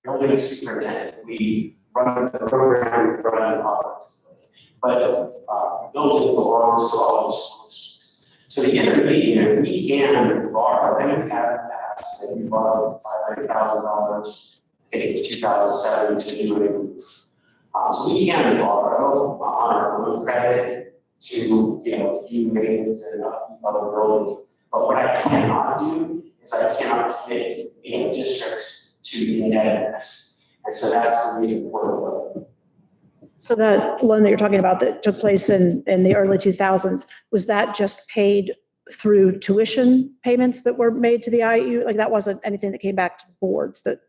building superintendent. We run the program, we run the office. But building belongs to all the school districts. So the intermediate, we can borrow, and we've had in the past, that we borrowed $500,000, I think it was 2007, to do a roof. So we can borrow on our own credit to, do maintenance and other buildings. But what I cannot do is I cannot commit, districts to indebtedness. And so that's the reason for the loan. So that loan that you're talking about that took place in the early 2000s, was that just paid through tuition payments that were made to the IU? Like that wasn't anything that came back to the boards that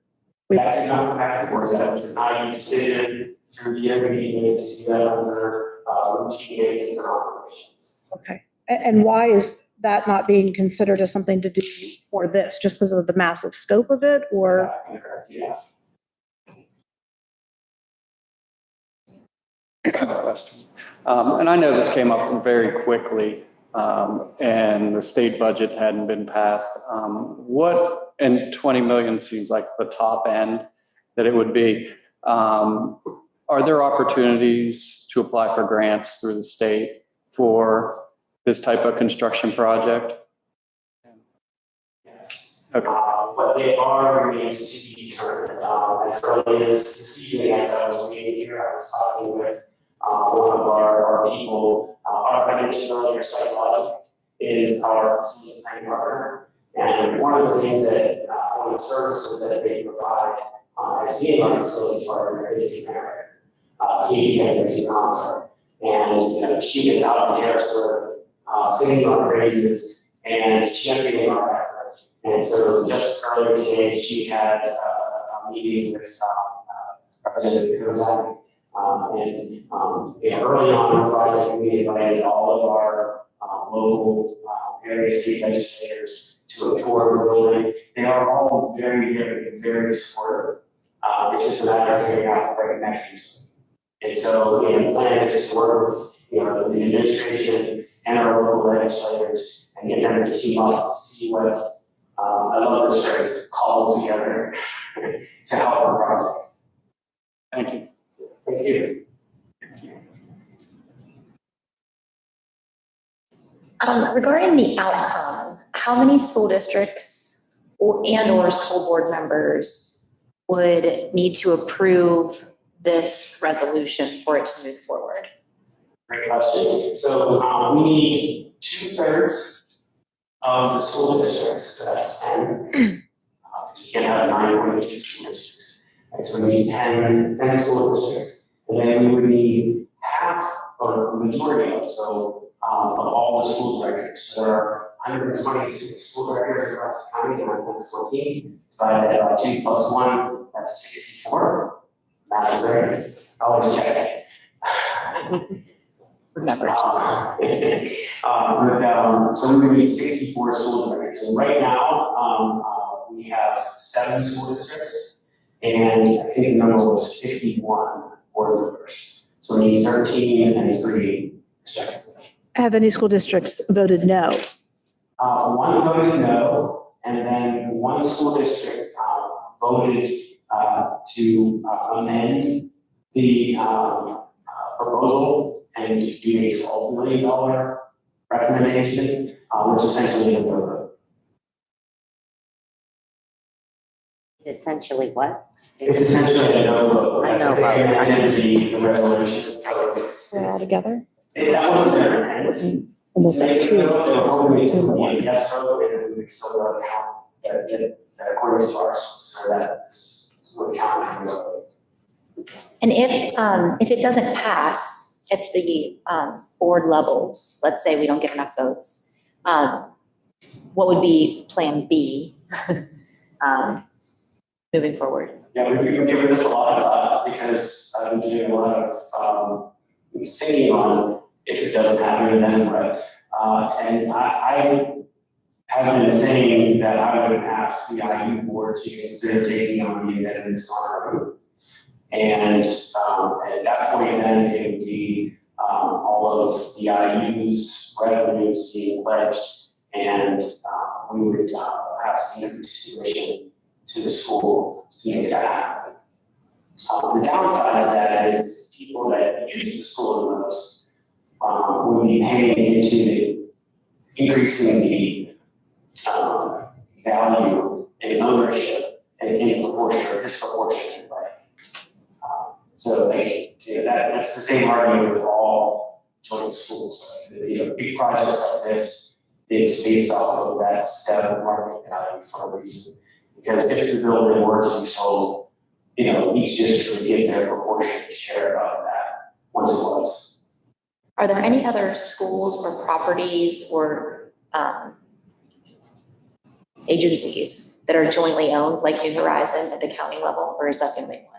we. That did not come back to the boards. That was an IU decision through the intermediate to do that under routine maintenance and operations. Okay. And why is that not being considered as something to do for this? Just because of the massive scope of it, or? Yeah. Question. And I know this came up very quickly, and the state budget hadn't been passed. And 20 million seems like the top end that it would be. Are there opportunities to apply for grants through the state for this type of construction project? Yes. Okay. But they are remains to be determined. As early as this evening, as I was waiting here, I was talking with one of our people. I mentioned earlier, Psychologic is our facility planning partner. And one of the things that, one of the services that they provide as being our facility partner is the parent. Katie Henry Comfort. And she gets out in Harrisburg, singing our praises and championing our effort. And so just earlier today, she had a meeting with Representative Kozak. And early on in the project, we invited all of our local area state legislators to a tour of the building. They are all very, very, very supportive. It's just a matter of figuring out the right mechanism. And so the plan is to work with the administration and our local legislators and get them to team up to see what, I love this phrase, cobble together to help our project. Thank you. Thank you. Regarding the outcome, how many school districts or school board members would need to approve this resolution for it to move forward? Great question. So we need 2/3 of the school districts, so that's 10. You can't have 9.2 school districts. Right, so we need 10 school districts. And then we would need half or the majority of, of all the school directors. So there are 126 school directors across the county, and I'm 14. Divided that by 2 + 1, that's 64. Math is great. Always check. Remember. So we would need 64 school directors. And right now, we have 7 school districts, and I think the number was 51 board members. So we need 13 and 3 respectively. Have any school districts voted no? One voted no, and then one school district voted to amend the proposal and do a $12 million recommendation, which essentially is a no. Essentially what? It's essentially a no vote. I know, They right. amended the resolution, so it's. They're all together? That wasn't their intent. Almost like two. They were hoping it would be a yes vote, and then we would still go count that according to ours, so that's what counts as a vote. And if it doesn't pass at the board levels, let's say we don't get enough votes, what would be plan B moving forward? Yeah, we've been giving this a lot of thought because I've been doing a lot of thinking on if it doesn't happen, then what. And I have been saying that I would ask the IU board to consider taking on the amendments on our own. And at that point, then it would be all of the IU's revenues being pledged, and we would have to increase tuition to the school to make that happen. The downside of that is people that use the school the most would be paying into the increasing the value and ownership in proportion or disproportionate way. So that's the same argument with all joint schools. Big projects like this, it's based off of that step market value for a reason. Because if the building were to be sold, each district would get their proportionate share of that once it was. Are there any other schools or properties or agencies that are jointly owned, like New Horizon at the county level, or is that the only one?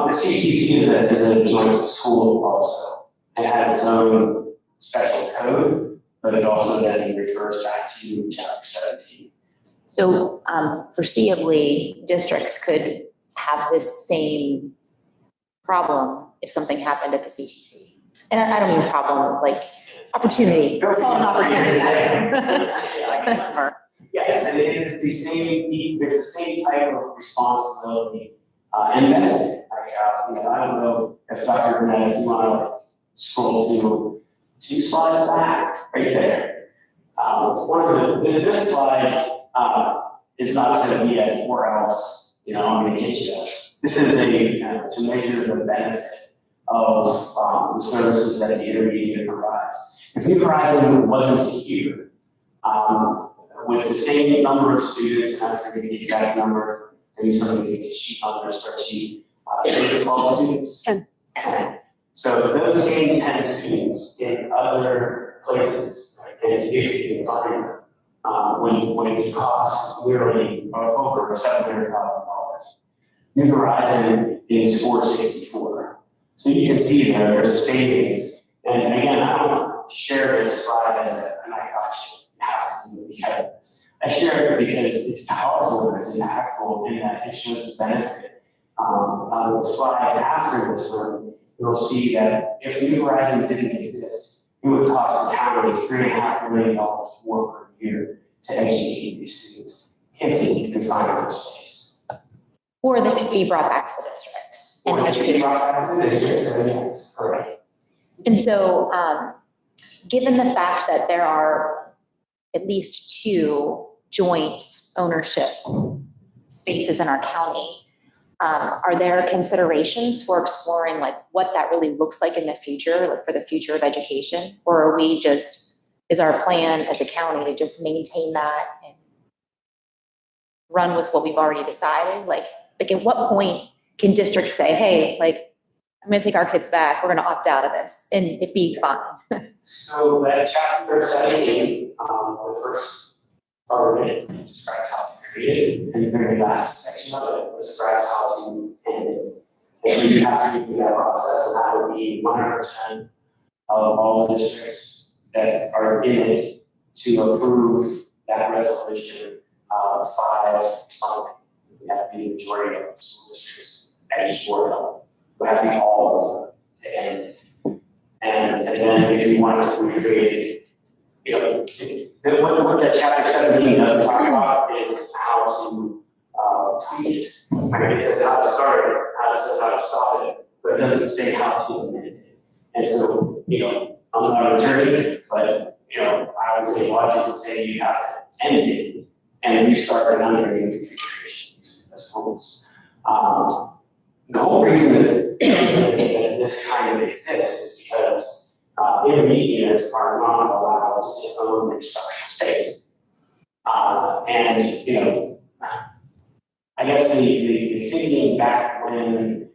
The CTC is a joint school also. It has its own special code, but it also then refers back to chapter 17. So foreseeably, districts could have this same problem if something happened at the CTC. And I don't mean problem, like opportunity. Let's call it an opportunity. Yes, and it's the same type of responsibility and benefit. I don't know if Dr. Burnett, if you want to scroll to 2 slides back, right there. This slide is not going to be at where else, I'm going to get you. This is to measure the benefit of the services that the intermediate provides. If New Horizon wasn't here, with the same number of students, and I forget the exact number, maybe somebody can sheet on their spreadsheet, 12 students? 10. 10. So those same 10 students in other places, and if you can find them, when it costs nearly over $700,000. New Horizon is $464. So you can see there's a savings. And again, I don't share this slide as an I got you. You have to do it because I share it because it's powerful and it's impactful in that it shows the benefit. On the slide after this one, you'll see that if New Horizons didn't exist, it would cost the county $3.5 million more per year to educate these students if they could find a space. Or they could be brought back to the district. Or they could be brought back to the district, so yes, correct. And so, given the fact that there are at least 2 joint ownership spaces in our county, are there considerations for exploring like what that really looks like in the future, like for the future of education? Or are we just, is our plan as a county to just maintain that and run with what we've already decided? Like at what point can districts say, hey, like, I'm gonna take our kids back, we're gonna opt out of this, and it be fine? So that chapter 17, the first part of it describes how to create it, and the very last section of it describes how to end it. And you have to go through that process, and that would be 100% of all the districts that are in it to approve that resolution, 5 something. We have to be the majority of the school districts at each board level. We have to be all of them to end it. And then if you want to recreate it, what that chapter 17 doesn't talk about is how to tweak it. Right? It says how to start it, it says how to stop it, but it doesn't say how to amend it. And so, I'm not an attorney, but I would say logic would say you have to end it and restart it under new configurations as rules. The whole reason that this kind of exists is because intermediates are not allowed to own instructional space. And I guess the thinking back when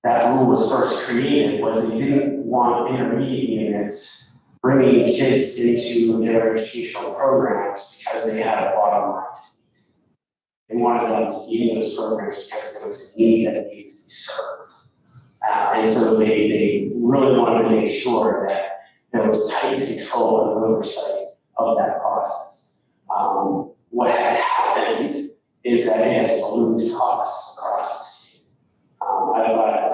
that rule was first created was they didn't want intermediate units bringing kids into their educational programs because they had a bottom line. They wanted them to be in those programs because there was a need that needed to be served. And so they really wanted to make sure that there was tight control and oversight of that process. What has happened is that it has ballooned costs across the state. I've got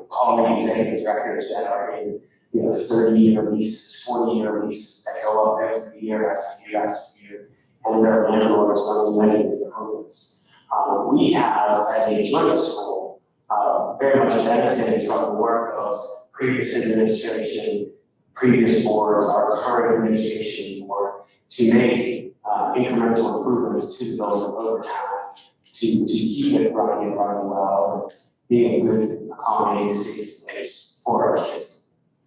colleagues, executive directors that are in 30-year leases, 40-year leases that go up every year after year after year, and their landlords running many improvements. We have, as a joint school, very much benefited from the work of previous administration, previous boards, our current administration board, to make incremental improvements to the building over time, to keep it running well, and being a good, accommodating, safe place for our kids.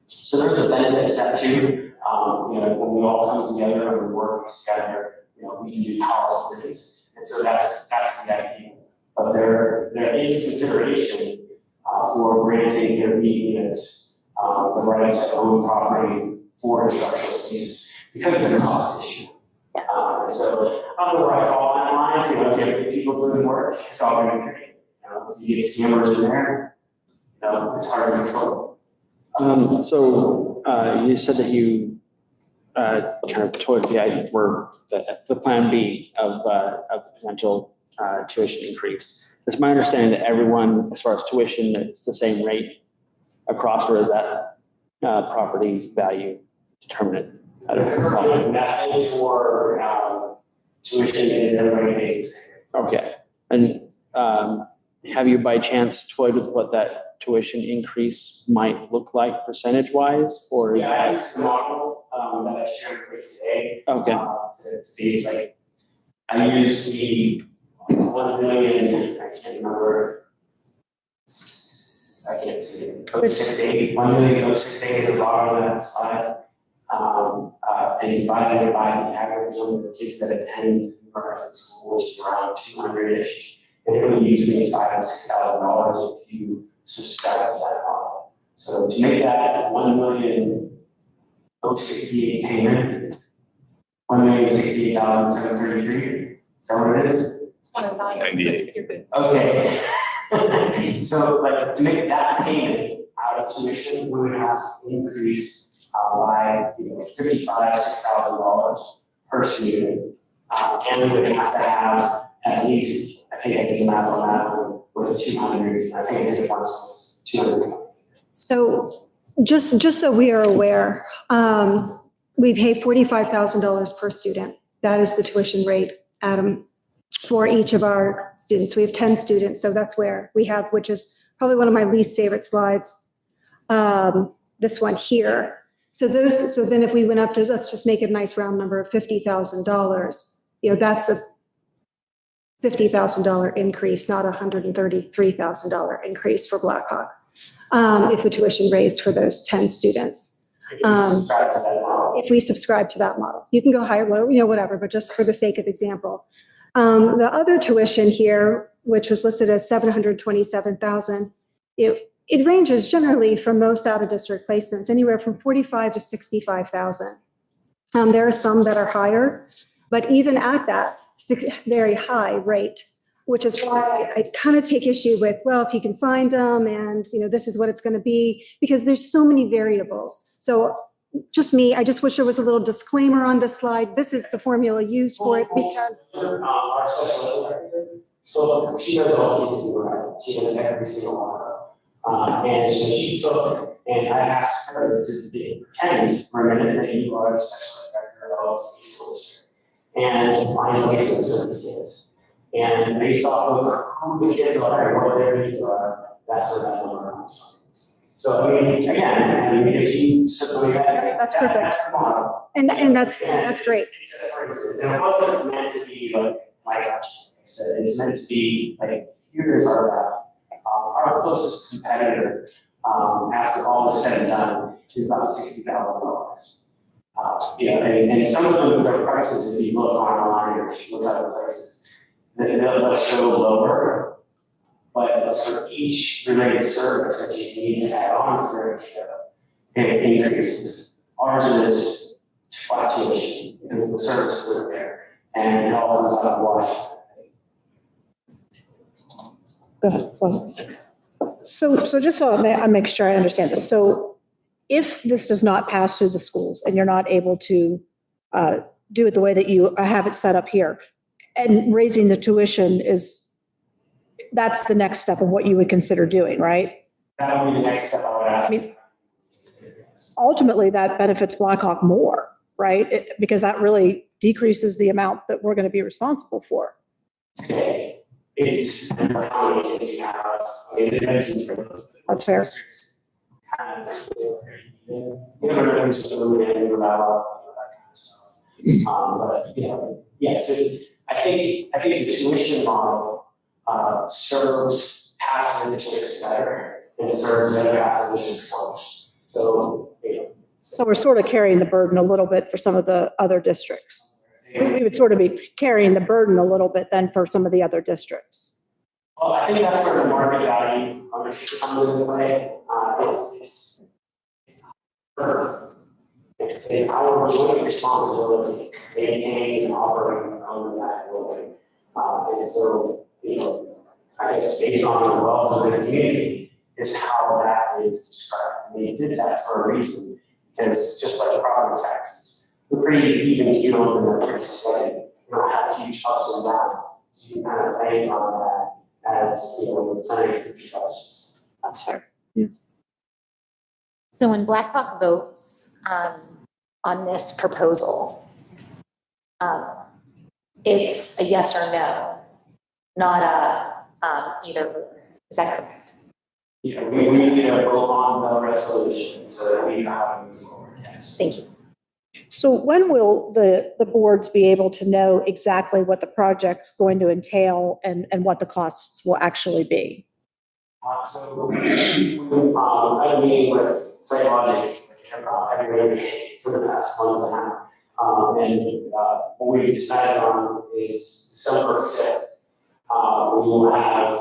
So there's a benefit to that too. When we all come together and we work together, we can do powerful things. And so that's the idea. But there is consideration for granting intermediate units the right to own property for instructional spaces because of the cost issue. And so I don't know where I fall on that line. If you have people doing work, it's all going to be great. If you get scammers in there, it's hard to control. So you said that you kind of toyed with the idea where the plan B of potential tuition increase. It's my understanding that everyone, as far as tuition, it's the same rate across, or is that property value determined? The method for tuition is everybody pays the same. Okay. And have you by chance toyed with what that tuition increase might look like percentage wise, or? Yeah, I used the model that I shared with you today. Okay. To base like, I used the 1 million, I can't remember. I can't see it. 0.68, 1,068 at the bottom of that slide. And divided it by the average number of kids that attend private school, which is around 200-ish. And it would be between $5,000 and $6,000 if you subscribe to that model. So to make that 1,068 payment, 1,068,733, is that what it is? 98. Okay. So like to make that payment out of tuition, we would have to increase by $6,000 per student. And we would have to have at least, I think I did the math on that one with 200, I think I did it once with 200. So just so we are aware, we pay $45,000 per student. That is the tuition rate, Adam, for each of our students. We have 10 students, so that's where we have, which is probably one of my least favorite slides, this one here. So then if we went up to, let's just make it a nice round number of $50,000, that's a $50,000 increase, not a $133,000 increase for Blackhawk, if the tuition raised for those 10 students. If we subscribe to that model, you can go higher, lower, whatever, but just for the sake of example. The other tuition here, which was listed as $727,000, it ranges generally from most out-of-district placements, anywhere from $45,000 to $65,000. There are some that are higher, but even at that very high rate, which is why I kind of take issue with, well, if you can find them and, this is what it's going to be, because there's so many variables. So just me, I just wish there was a little disclaimer on this slide. This is the formula used for it because. Our social worker, so she knows all these, right? She knows every single one of them. And so she took, and I asked her to pretend for a minute that you are the special director of the school district and find placement services. And based off of who the kids are and what their needs are, that's where that number comes from. So, again, if you simply. That's perfect. And that's great. And it wasn't meant to be like I said, it's meant to be like, here's our path. Our closest competitor, after all is said and done, is about $60,000. And some of them, their prices, if you look online or if you look at other places, they'll show lower, but for each related service that you need to add on for it increases. Ours is flat tuition because the service is there, and it all comes out of Washington. Go ahead. So just so I make sure I understand this. So if this does not pass through the schools and you're not able to do it the way that you have it set up here, and raising the tuition that's the next step of what you would consider doing, right? That would be the next step I would ask. I mean, ultimately, that benefits Blackhawk more, right? Because that really decreases the amount that we're going to be responsible for. Today, it's how many kids you have. I mean, it depends on. That's fair. Kind of, everything's just really about that kind of stuff. But yes, I think the tuition model serves half the districts better and serves the other half of the districts worse. So, So we're sort of carrying the burden a little bit for some of the other districts. We would sort of be carrying the burden a little bit then for some of the other districts. Well, I think that's where the market value comes into play. It's our joint responsibility maintaining and operating on that building. And so, I guess based on the wealth of the community is how that is described. They did that for a reason, because just like property taxes, they're pretty even keeled and they're pretty steady. You don't have huge ups and downs. So you kind of bank on that as, planning for future budgets. That's fair. So when Blackhawk votes on this proposal, it's a yes or no, not a either. Is that correct? We need to vote on the resolution so that we know how to move forward, yes. Thank you. So when will the boards be able to know exactly what the project's going to entail and what the costs will actually be? So I had a meeting with SiteLogic every day for the past month and a half. And what we decided on is December 5th. We will have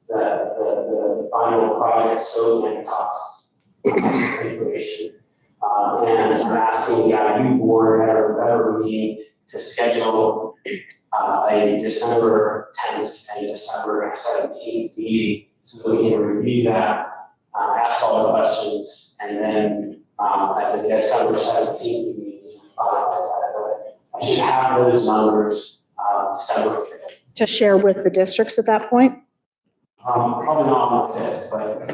the final project scope and cost information. And I'm asking the IU board at our better meeting to schedule a December 10th and December 17th meeting so we can review that, ask all the questions, and then at the December 17th meeting, I should have those numbers December 5th. To share with the districts at that point? Probably not on the fifth, but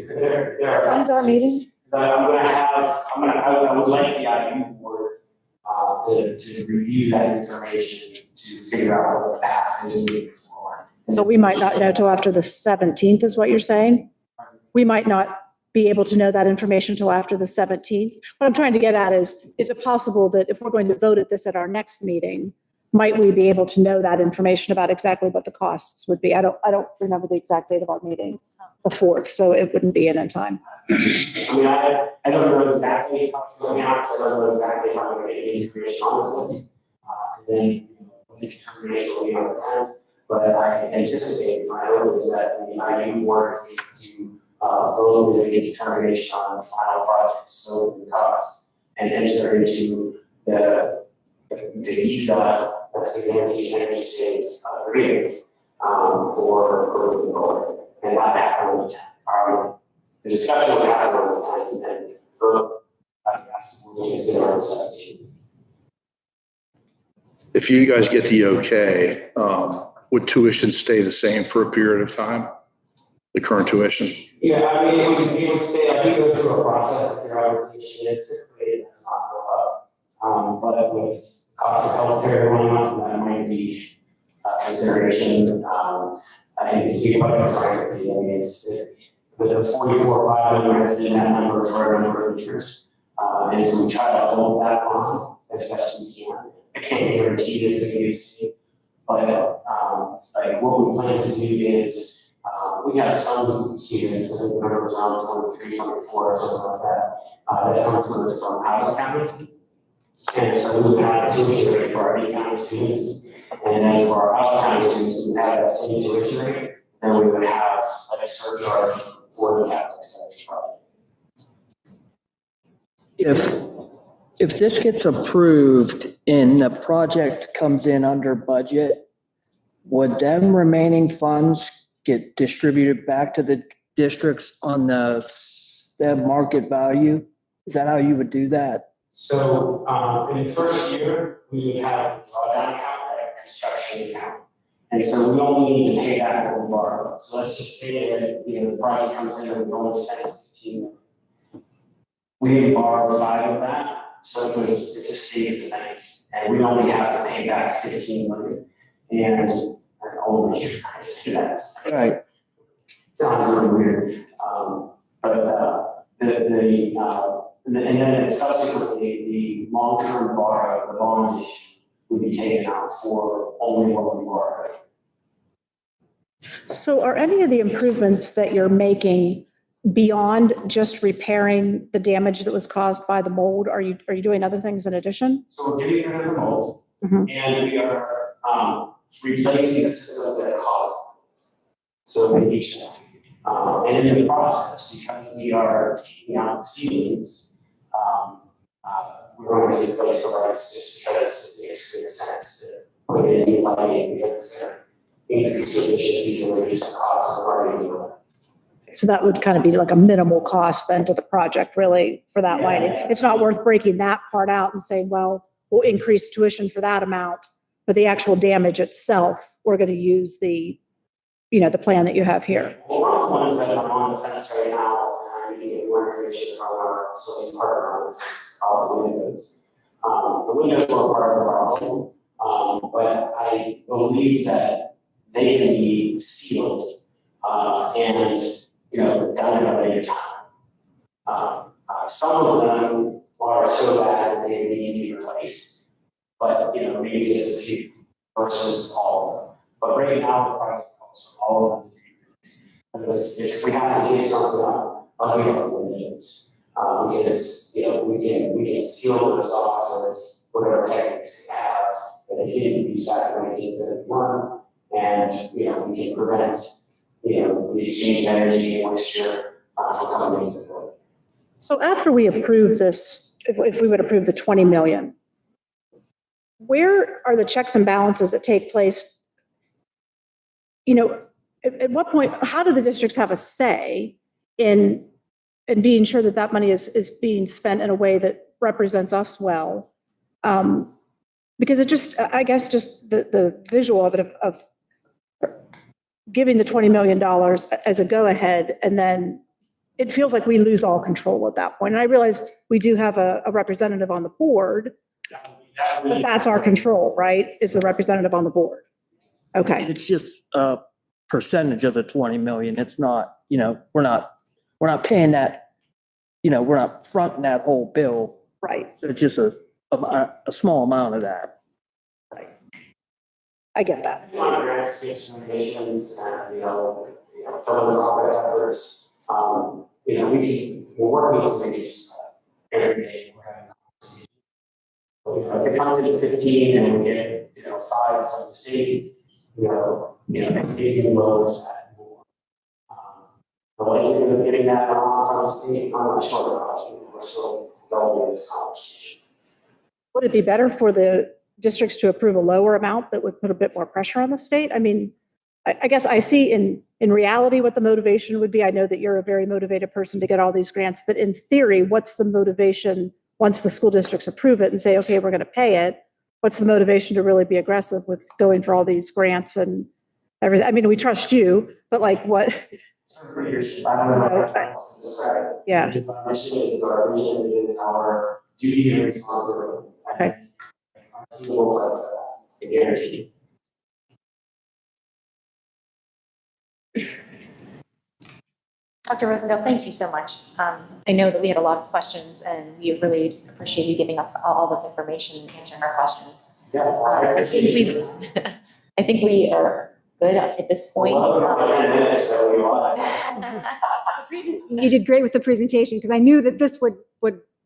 there are. When's our meeting? I would like the IU board, to review that information to figure out what the path is moving forward. So we might not know till after the 17th is what you're saying? We might not be able to know that information till after the 17th. What I'm trying to get at is it possible that if we're going to vote at this at our next meeting, might we be able to know that information about exactly what the costs would be? I don't remember the exact date of our meeting, the 4th, so it wouldn't be in time. I mean, I don't know exactly how it's going out, so I don't know exactly how we're getting the information on this. Then the determination will be on the 10th, but I anticipate, my hope is that the IU board is able to vote and make a determination on the final project scope and cost, and enter into the visa, that's the United States agreement, for the board. And that happened on the 10th. The discussion will happen on the 10th, and vote, I guess, we'll consider on the 17th. If you guys get the okay, would tuition stay the same for a period of time? The current tuition? Yeah, I mean, it would stay, I think go through a process, your allocation is typically it does not go up. But with cost of healthcare going up, that might be a consideration. I think to keep up frank with you, I mean, it's, with the 44,500 in that number for a number of years. And so we try to hold that on as best we can. I can't guarantee this against you, but like what we plan to do is we have some students, I think the number was around 23, 24 or something like that, that come to us from out of county. And so we would have a tuition rate for our in-county students, and then for our out-of-county students, we would have that same tuition rate, then we would have like a surcharge for the capital expenditure project. If this gets approved and the project comes in under budget, would them remaining funds get distributed back to the districts on the market value? Is that how you would do that? So, in the first year, we would have a drawdown account and a construction account. And so we only need to pay back what we borrow. So let's just say that, the project comes in and we only spend 15 million. We didn't borrow 5 of that, so it just stays the bank. And we only have to pay back 15 million. And only, I say that. Right. Sounds really weird. And then subsequently, the long-term borrow, the bond issue would be taken out for only what we borrow. So are any of the improvements that you're making beyond just repairing the damage that was caused by the mold? Are you doing other things in addition? So we're getting rid of the mold, Mhm. and we are replacing the systems that caused it. So we each, and in the process, because we are taking out the ceilings, we're going to replace the lights just because it makes sense to put in new lighting because it's going to increase the efficiency and reduce the cost of running. So that would kind of be like a minimal cost then to the project, really, for that lighting. It's not worth breaking that part out and saying, well, we'll increase tuition for that amount, but the actual damage itself, we're going to use the plan that you have here. Well, one of the ones that I'm on the fence right now, and I'm getting more information from our facility partner on this, is the windows. The windows were part of our problem, but I believe that they can be sealed, and done at a later time. Some of them are so bad that they need to be replaced, but maybe just a few versus all of them. But right now, the project calls for all of them to be replaced. If we have to do something up, I'll give up windows, because we can seal those off with whatever techniques we have that they didn't use back in 1971, and we can prevent the exchange of energy and moisture for coming into the building. So after we approve this, if we would approve the 20 million, where are the checks and balances that take place? At what point, how do the districts have a say in being sure that that money is being spent in a way that represents us well? Because it just, I guess, just the visual of it, of giving the $20 million as a go-ahead, and then it feels like we lose all control at that point. And I realize we do have a representative on the board, but that's our control, right? Is the representative on the board? Okay. It's just a percentage of the 20 million. It's not, we're not paying that, we're not fronting that whole bill. Right. So it's just a small amount of that. I get that. A lot of grants, donations, and, philanthropic efforts. We're working with communities every day. We're having conversations. If it comes to 15 and we get, 5 from the state, anything below is that more. The likelihood of getting that from the state, I'm not sure about. We're still developing this conversation. Would it be better for the districts to approve a lower amount that would put a bit more pressure on the state? I mean, I guess I see in reality what the motivation would be. I know that you're a very motivated person to get all these grants, but in theory, what's the motivation once the school districts approve it and say, okay, we're going to pay it? What's the motivation to really be aggressive with going for all these grants and everything? I mean, we trust you, but like what? Yeah. It's our mission, it's our vision, it is our duty and responsibility. Okay. I guarantee. Dr. Rosendale, thank you so much. I know that we had a lot of questions and we really appreciate you giving us all this information and answering our questions. Yeah. I think we are good at this point. You did great with the presentation because I knew that this would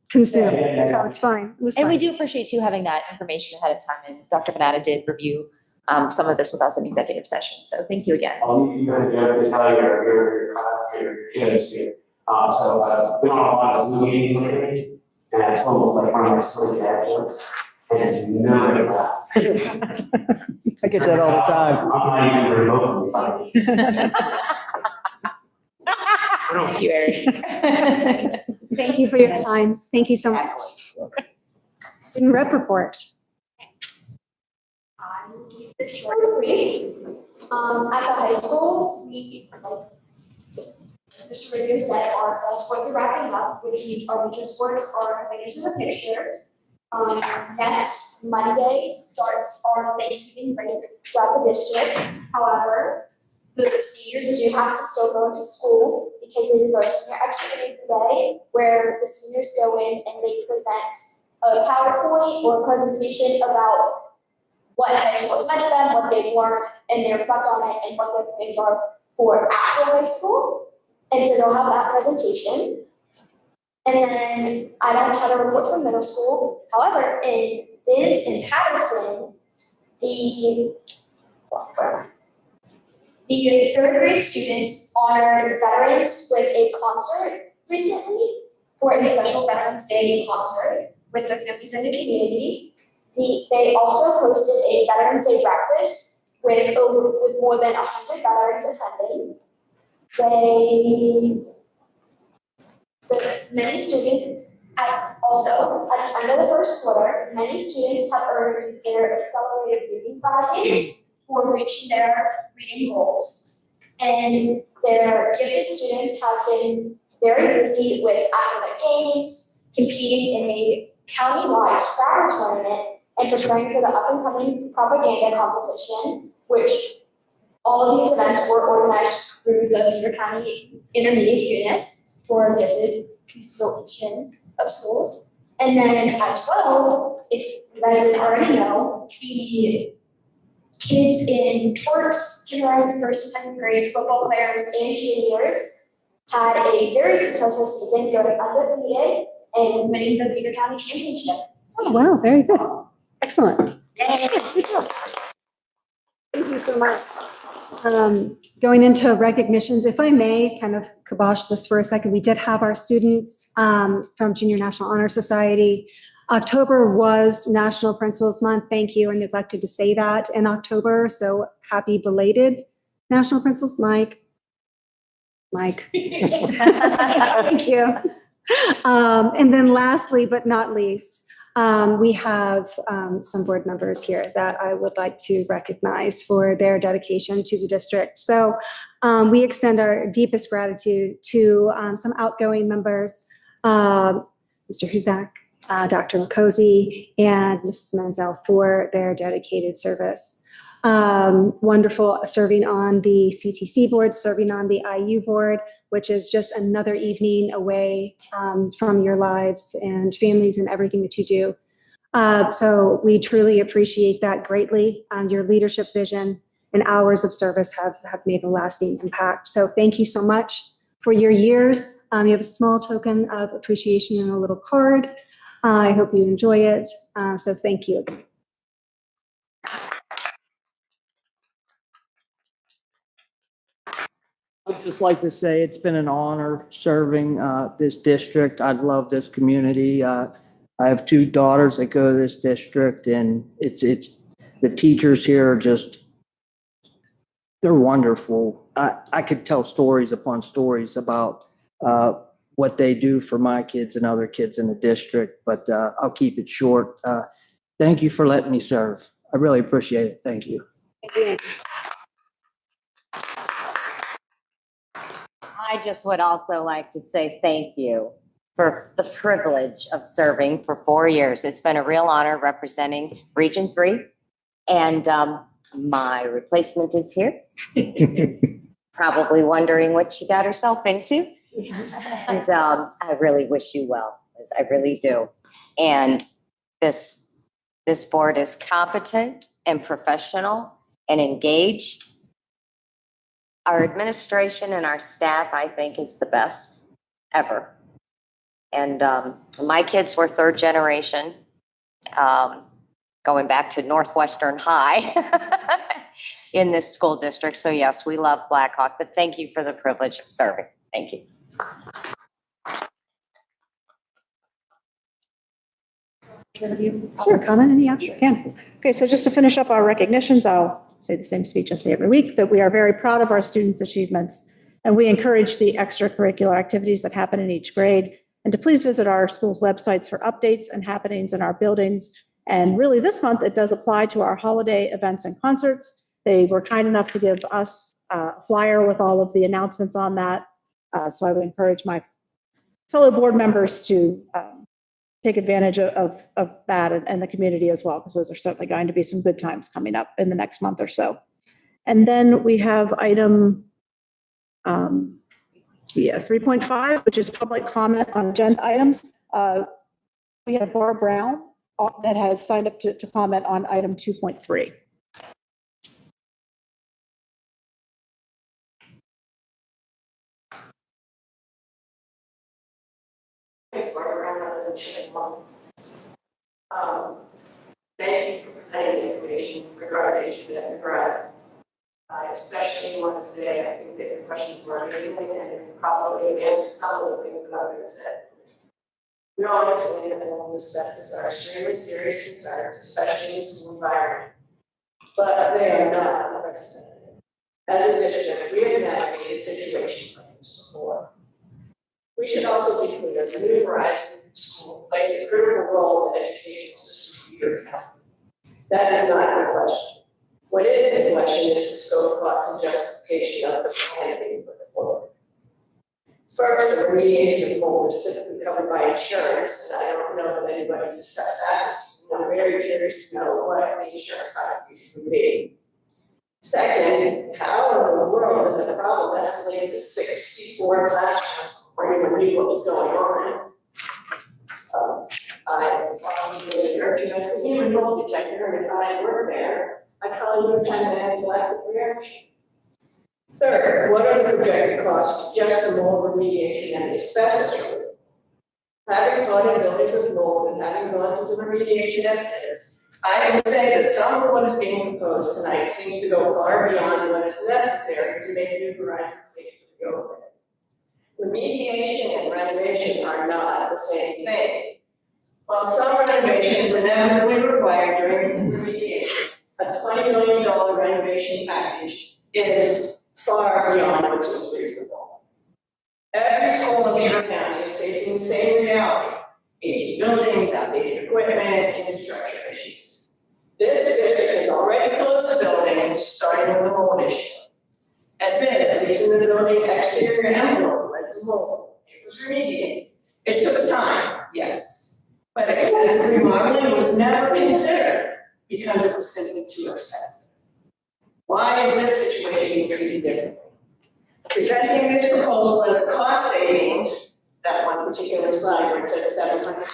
consume, so it's fine. It was And we fine. do appreciate you having that information ahead of time, and Dr. Banana did review some of this with us in executive session, so thank you again. You guys have to tell your class, your kids here. So, been on a lot of Zoom meetings lately, and I told like one of my silly dad jokes, and it's none of that. I get that all the time. I'm not even remotely funny. Thank you, Eric. Thank you for your time. Thank you so much. Student rep report. I will keep it short and brief. At the high school, Mr. Ritter said our fall sports are wrapping up, which means our winter sports are winners in the picture. Next Monday starts our Thanksgiving break throughout the district. However, the seniors do have to still go into school because it is our senior activity today where the seniors go in and they present a PowerPoint or a presentation about what high school has meant to them, what they've learned, and they reflect on it and what their plans are for after high school. And so they'll have that presentation. And then I don't have a report from middle school. However, in Biz and Patterson, the third grade students honored veterans with a concert recently for a special Veterans Day concert with their families in the community. They also hosted a Veterans Day breakfast with more than 100 veterans attending. Many students also, at the end of the first quarter, many students have earned their accelerated reading prizes for reaching their reading goals. And their gifted students have been very busy with academic games, competing in a county-wide Scrabble tournament, and preparing for the up-and-coming propaganda competition, which all of these events were organized through the Beaver County Intermediate Units for Gifted Consortium of Schools. And then as well, if you guys didn't already know, the kids in Torps, kindergarten, first and second grade, football players and cheerleaders had a very successful season going undefeated and winning the Beaver County Championship. Oh, wow, very good. Excellent. Good job. Thank you so much. Going into recognitions, if I may kind of kibosh this for a second, we did have our students from Junior National Honor Society. October was National Principals Month. Thank you. I neglected to say that in October. So happy belated National Principals, Mike. Thank you. And then lastly, but not least, We have some board members here that I would like to recognize for their dedication to the district. So we extend our deepest gratitude to some outgoing members, Mr. Huzak, Dr. Makosi, and Mrs. Menzel for their dedicated service. Wonderful serving on the CTC board, serving on the IU board, which is just another evening away from your lives and families and everything that you do. So we truly appreciate that greatly. Your leadership vision and hours of service have made a lasting impact. So thank you so much for your years. You have a small token of appreciation and a little card. I hope you enjoy it. So thank you. I'd just like to say it's been an honor serving this district. I love this community. I have 2 daughters that go to this district, and it's the teachers here are just, they're wonderful. I could tell stories upon stories about what they do for my kids and other kids in the district, but I'll keep it short. Thank you for letting me serve. I really appreciate it. Thank you. Thank you. I just would also like to say thank you for the privilege of serving for 4 years. It's been a real honor representing Region 3. And my replacement is here. Probably wondering what she got herself into. And I really wish you well, I really do. And this board is competent and professional and engaged. Our administration and our staff, I think, is the best ever. And my kids were 3rd generation, going back to Northwestern High in this school district. So yes, we love Blackhawk, but thank you for the privilege of serving. Thank you. Sure, comment, any others? Can. Okay, so just to finish up our recognitions, I'll say the same speech I say every week, that we are very proud of our students' achievements, and we encourage the extracurricular activities that happen in each grade, and to please visit our school's websites for updates and happenings in our buildings. And really this month, it does apply to our holiday events and concerts. They were kind enough to give us a flyer with all of the announcements on that. So I would encourage my fellow board members to take advantage of that and the community as well, because those are certainly going to be some good times coming up in the next month or so. And then we have item 3.5, which is public comment on agenda items. We have Barb Brown that has signed up to comment on item 2.3. Thank you for presenting the information regarding that regard. I especially want to say I think that the questions were amazing and probably answered some of the things that others said. We all understand that asbestos are extremely serious concerns, especially in the school environment, but they are not unprecedented. As a district, we have navigated situations like this before. We should also be clear that New Horizons School plays a critical role in the educational system of your county. That is not in question. What is in question is the scope, cost, and justification of this plan being put forward. First, the remediation of mold is typically covered by insurance, and I don't know that anybody discussed that. I'm very curious to know what the insurance contribution would be. Second, how in the world did the problem escalate to 64 classrooms before anyone knew what was going on? I was really urgent. I said, you know, mold detector, and if I were there, I probably would have had an anaphylactic reaction. Third, what are the projected costs of just the mold remediation and the asbestos removal? Having taught in buildings with mold and having gone through the remediation evidence, I can say that some of what is being proposed tonight seems to go far beyond what is necessary to make New Horizons safe to go with. Remediation and renovation are not the same thing. While some renovation is inevitably required during remediation, a $20 million renovation package is far beyond what seems reasonable. Every school in Beaver County is facing the same reality. $18 million buildings, outdated equipment, infrastructure issues. This district has already closed the building, starting with the mold issue. At best, leasing the building exterior envelope led to mold. It was remediated. It took time, yes, but extensive remodeling was never considered because it was simply too expensive. Why is this situation being treated differently? Presenting this proposal as a cost savings, that one particular slide where it said $700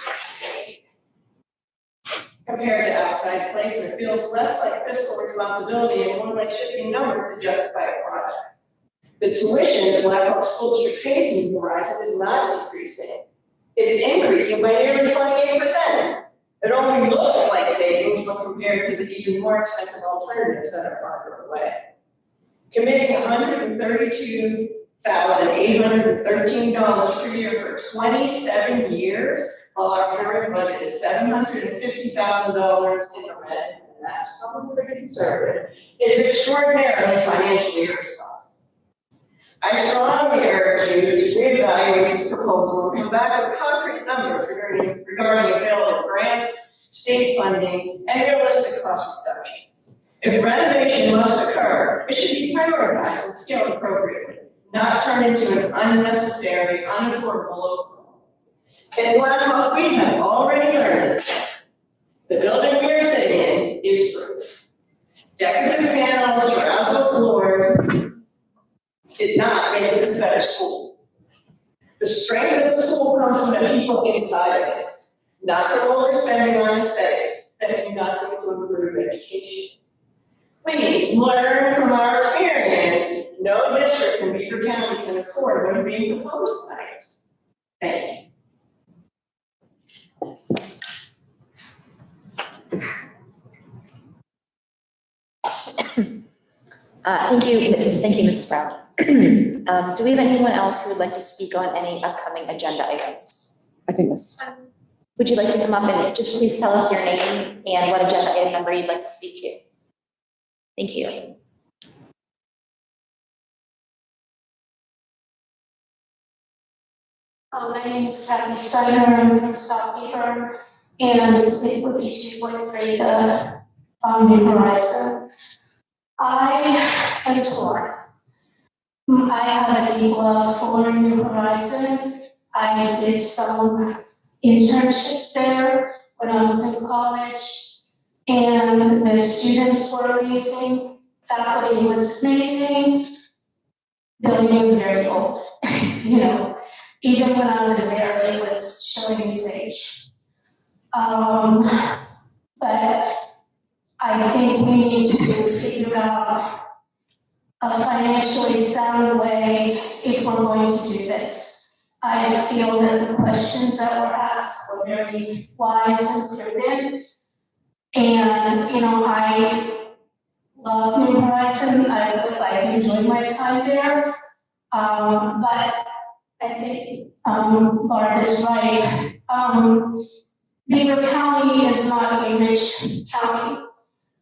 compared to outside placement feels less like fiscal responsibility and more like shifting numbers to justify a project. The tuition that Blackhawk School District pays in Horizon is not decreasing. It's increasing by nearly 28%. It only looks like savings when compared to the even more expensive alternatives that are farther away. Committing $132,813 per year for 27 years, while our current budget is $750,000 in the red, and that's probably pretty conservative, is extraordinarily financially irresponsible. I strongly urge you to reevaluate this proposal and come back with concrete numbers regarding available grants, state funding, and realistic cost reductions. If renovation must occur, it should be prioritized and scaled appropriately, not turn into an unnecessary, unaffordable local. In Blackhawk, we have already learned this. The building we are sitting in is proof. Decorative panels, terrazzo floors did not make this a better school. The strength of the school comes from the people inside of it, not from overspending on aesthetics that do nothing to improve education. Please learn from our experience. No district in Beaver County can afford what is being proposed tonight. Thank you. Thank you, Mrs. Brown. Do we have anyone else who would like to speak on any upcoming agenda items? I think Mrs. Would you like to come up and just please tell us your name and what agenda item number you'd like to speak to? Thank you. My name is Kathy Steiner. I'm from South Beaver, and it would be 2.3 the New Horizon. I am torn. I have a deep love for New Horizon. I did some internships there when I was in college, and the students were amazing. Faculty was amazing. Building was very old, you know. Even when I was there, it was showing its age. But I think we need to figure out a financially sound way if we're going to do this. I feel that the questions that were asked were very wise and prudent. And, you know, I love New Horizon. I enjoyed my time there. But I think Barb is right. Beaver County is not a rich county.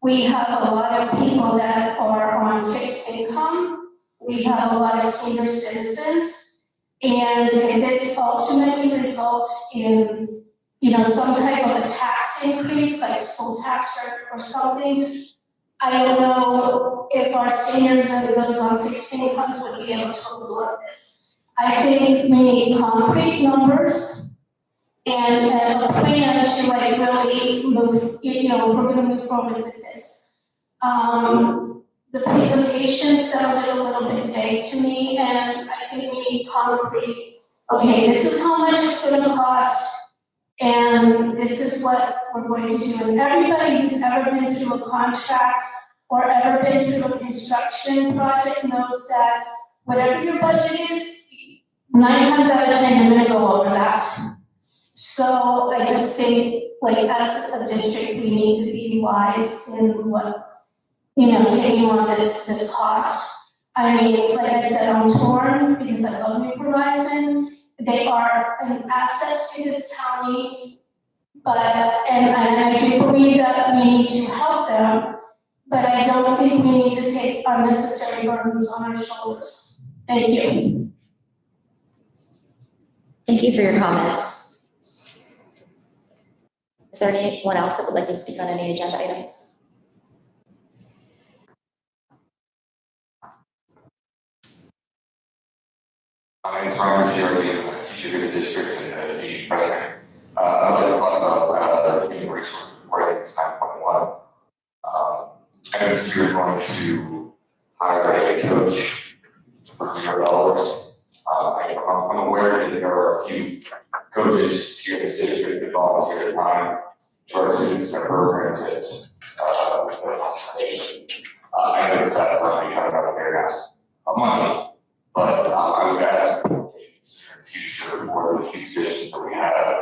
We have a lot of people that are on fixed income. We have a lot of senior citizens. And if this ultimately results in, you know, some type of a tax increase, like school tax or something, I don't know if our seniors and those on fixed incomes would be able to absorb this. I think we need concrete numbers and a plan to like really move, you know, if we're gonna move forward with this. The presentation sounded a little bit vague to me, and I think we need concrete. Okay, this is how much it's gonna cost, and this is what we're going to do. And everybody who's ever been through a contract or ever been through a construction project knows that whatever your budget is, 9 times out of 10, you're gonna go over that. So I just think, like, as a district, we need to be wise in what, you know, taking on this cost. I mean, like I said, I'm torn because I love New Horizon. They are an asset to this county, but, and I do believe that we need to help them, but I don't think we need to take unnecessary burdens on our shoulders. Thank you. Thank you for your comments. Is there anyone else that would like to speak on any agenda items? My name is Robert Shirley, I'm a teacher in the district and a meeting president. I'd like to talk about the human resource report, I think it's 9.1. I noticed you're going to hire a coach for $0. I'm aware that there are a few coaches here in this district that volunteer time for our students and programs that, with the organization. I know it's about money, I don't know if they're asked money, but I would ask in the future for the few positions that we have,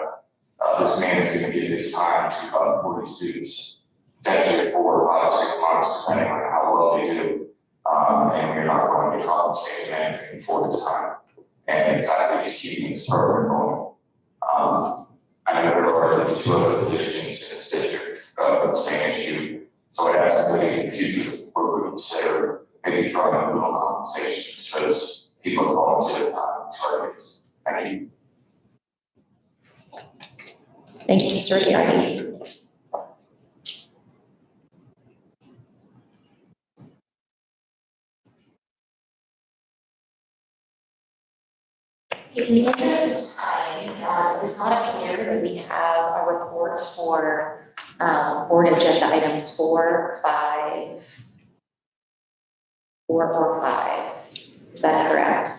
this man is going to give his time to about 40 students, potentially 4, 5, 6 months, depending on how well they do. And we're not going to compensate him anything for his time. And in fact, that he's keeping his program going. I know there are at least 2 other positions in this district with the same issue. So I'd ask that in the future, we would consider maybe throwing a little compensation because people volunteer time targets. Thank you. Thank you, Mr. Ricciardi. In the interest of time, it's not appear that we have a report for board agenda items 4, 5, or 5. Is that correct?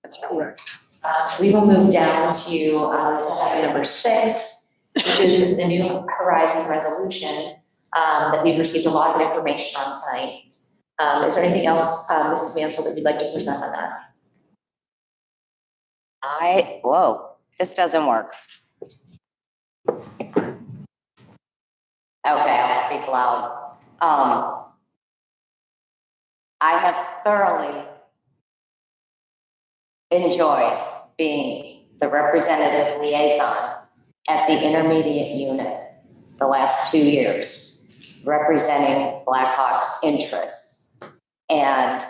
That's correct. So we will move down to agenda item number 6, which is the New Horizons resolution that we've received a lot of information on tonight. Is there anything else, Mrs. Mansell, that you'd like to present on that? Whoa, this doesn't work. Okay, I'll speak loud. I have thoroughly enjoyed being the representative liaison at the intermediate unit the last 2 years, representing Blackhawk's interests. And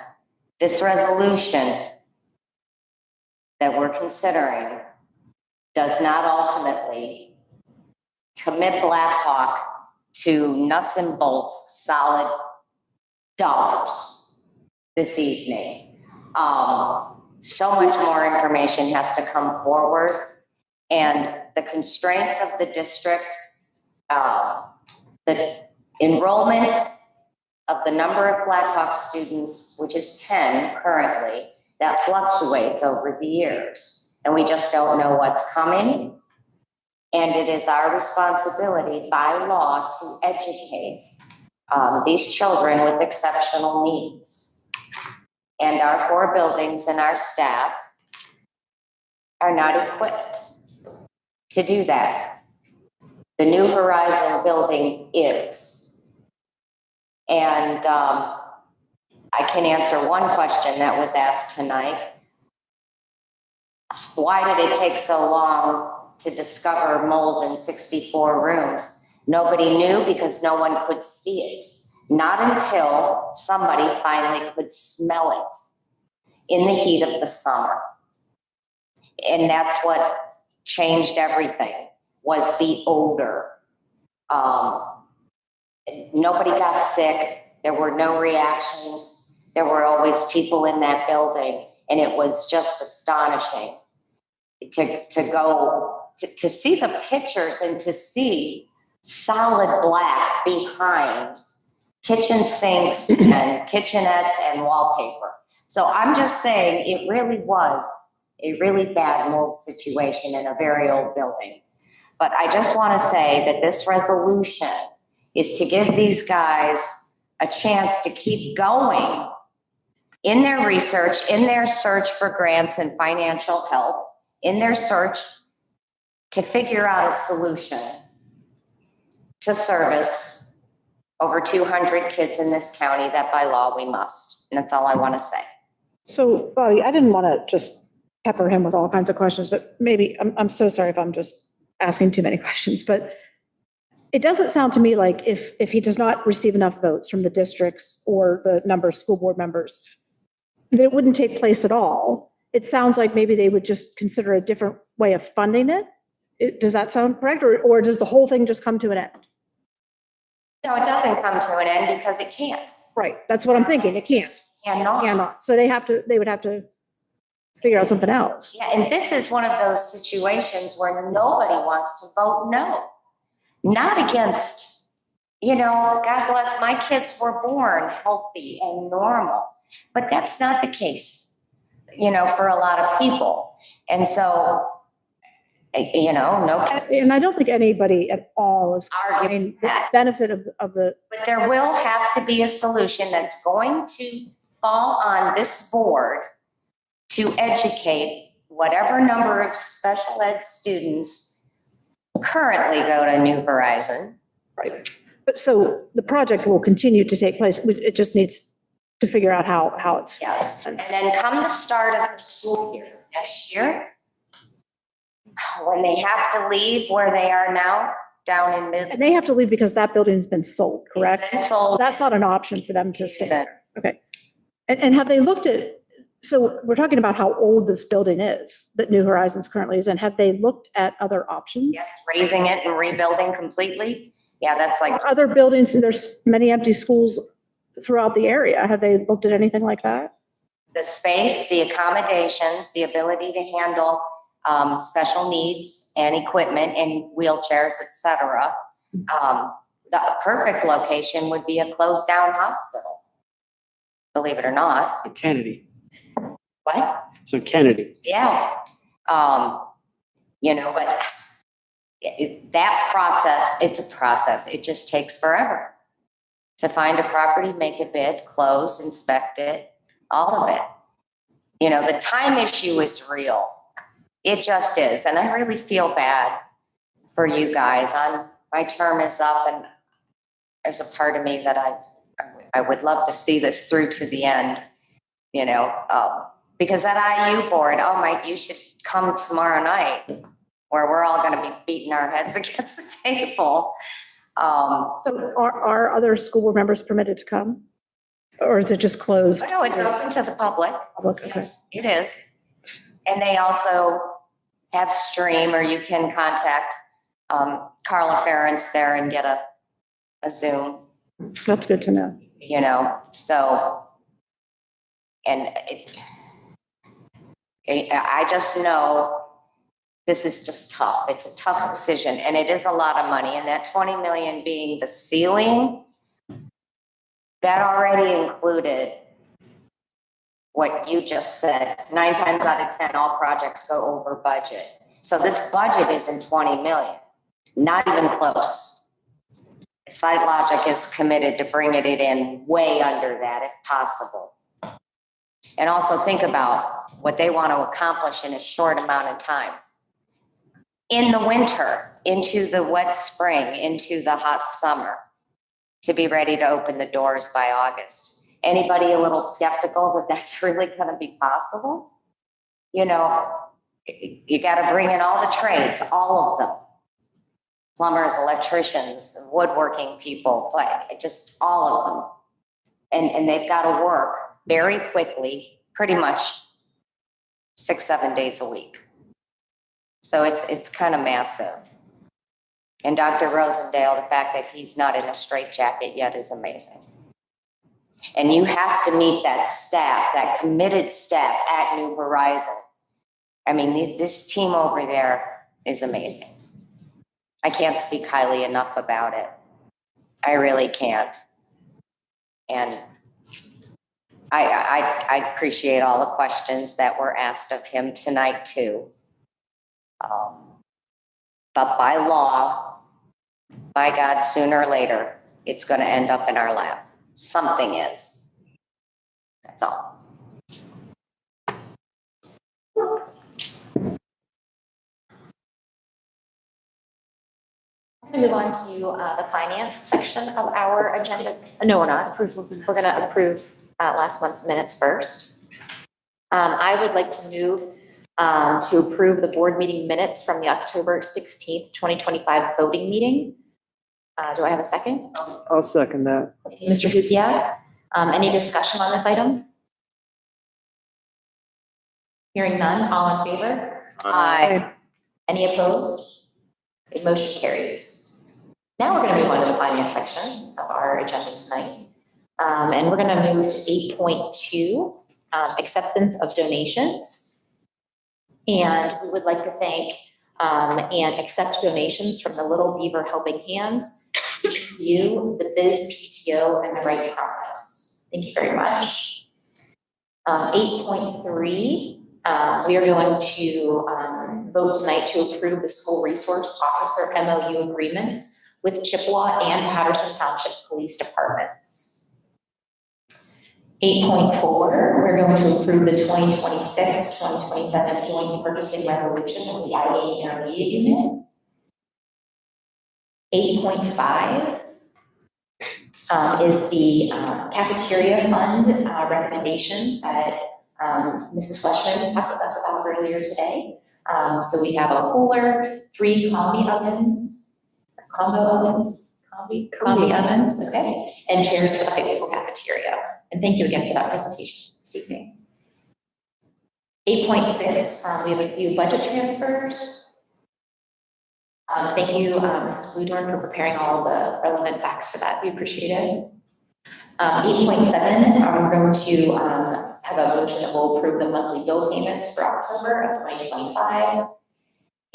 this resolution that we're considering does not ultimately commit Blackhawk to nuts and bolts, solid dollars this evening. So much more information has to come forward, and the constraints of the district, the enrollment of the number of Blackhawk students, which is 10 currently, that fluctuates over the years, and we just don't know what's coming. And it is our responsibility by law to educate these children with exceptional needs. And our 4 buildings and our staff are not equipped to do that. The New Horizon building is. And I can answer one question that was asked tonight. Why did it take so long to discover mold in 64 rooms? Nobody knew because no one could see it. Not until somebody finally could smell it in the heat of the summer. And that's what changed everything, was the odor. Nobody got sick. There were no reactions. There were always people in that building. And it was just astonishing to see the pictures and to see solid black behind kitchen sinks and kitchenettes and wallpaper. So I'm just saying it really was a really bad mold situation in a very old building. But I just want to say that this resolution is to give these guys a chance to keep going in their research, in their search for grants and financial help, in their search to figure out a solution to service over 200 kids in this county that by law we must. And that's all I want to say. So, Bobby, I didn't want to just pepper him with all kinds of questions, but maybe, I'm so sorry if I'm just asking too many questions, but it doesn't sound to me like if he does not receive enough votes from the districts or the number of school board members, that it wouldn't take place at all. It sounds like maybe they would just consider a different way of funding it. Does that sound correct, or does the whole thing just come to an end? No, it doesn't come to an end because it can't. Right, that's what I'm thinking, it can't. Cannot. So they would have to figure out something else. Yeah, and this is one of those situations where nobody wants to vote no. Not against, God bless, my kids were born healthy and normal, but that's not the case, for a lot of people. And so, no. And I don't think anybody at all is arguing the benefit of the. But there will have to be a solution that's going to fall on this board to educate whatever number of special ed students currently go to New Horizon. Right. But so the project will continue to take place. It just needs to figure out how it's. Yes. And then come the start of the school year next year, when they have to leave where they are now, down in mid. And they have to leave because that building's been sold, correct? It's been sold. That's not an option for them to stay there. Okay. And have they looked at, so we're talking about how old this building is that New Horizons currently is in. Have they looked at other options? Yes, raising it and rebuilding completely. Yeah, that's like. Other buildings, there's many empty schools throughout the area. Have they looked at anything like that? The space, the accommodations, the ability to handle special needs and equipment and wheelchairs, et cetera. The perfect location would be a closed down hospital, believe it or not. Kennedy. What? So Kennedy. Yeah. But that process, it's a process. It just takes forever to find a property, make a bid, close, inspect it, all of it. The time issue is real. It just is. And I really feel bad for you guys. My term is up and there's a part of me that I would love to see this through to the end, because that IU board, you should come tomorrow night where we're all going to be beating our heads against the table. So are other school board members permitted to come? Or is it just closed? No, it's open to the public. Okay. Yes, it is. And they also have stream, or you can contact Carla Ferentz there and get a Zoom. That's good to know. So, and I just know this is just tough. It's a tough decision, and it is a lot of money. And that 20 million being the ceiling, that already included what you just said. 9 times out of 10, all projects go over budget. So this budget isn't 20 million, not even close. Site Logic is committed to bringing it in way under that if possible. And also think about what they want to accomplish in a short amount of time. In the winter, into the wet spring, into the hot summer, to be ready to open the doors by August. Anybody a little skeptical that that's really going to be possible? You got to bring in all the trades, all of them. Plumbers, electricians, woodworking people, just all of them. And they've got to work very quickly, pretty much 6-7 days a week. So it's kind of massive. And Dr. Rosendale, the fact that he's not in a straitjacket yet is amazing. And you have to meet that staff, that committed staff at New Horizon. I mean, this team over there is amazing. I can't speak highly enough about it. I really can't. And I appreciate all the questions that were asked of him tonight too. But by law, by God, sooner or later, it's going to end up in our lap. Something is. That's all. We're going to move on to the finance section of our agenda. No, we're not. We're going to approve last month's minutes first. I would like to move to approve the board meeting minutes from the October 16th, 2025 voting meeting. Do I have a second? I'll second that. Mr. Huziak, any discussion on this item? Hearing none, all in favor? Aye. Any opposed? Okay, motion carries. Now we're gonna move on to the finance section of our agenda tonight. And we're gonna move to 8.2, acceptance of donations. And we would like to thank and accept donations from the Little Beaver Helping Hands, you, the Biz PTO, and the Right Progress. Thank you very much. 8.3, we are going to vote tonight to approve the school resource officer MOU agreements with Chippewa and Patterson Township Police Departments. 8.4, we're going to approve the 2026-2027 joint purchasing resolution with the IA intermediate unit. 8.5 is the cafeteria fund recommendations that Mrs. Fleshman talked with us about earlier today. So we have a cooler, 3 combi ovens, okay, and chairs for the high school cafeteria. And thank you again for that presentation this evening. 8.6, we have a few budget transfers. Thank you, Mrs. Bludorn, for preparing all the relevant facts for that. We appreciate it. 8.7, we're going to have a motion that will approve the monthly bill payments for October of 2025.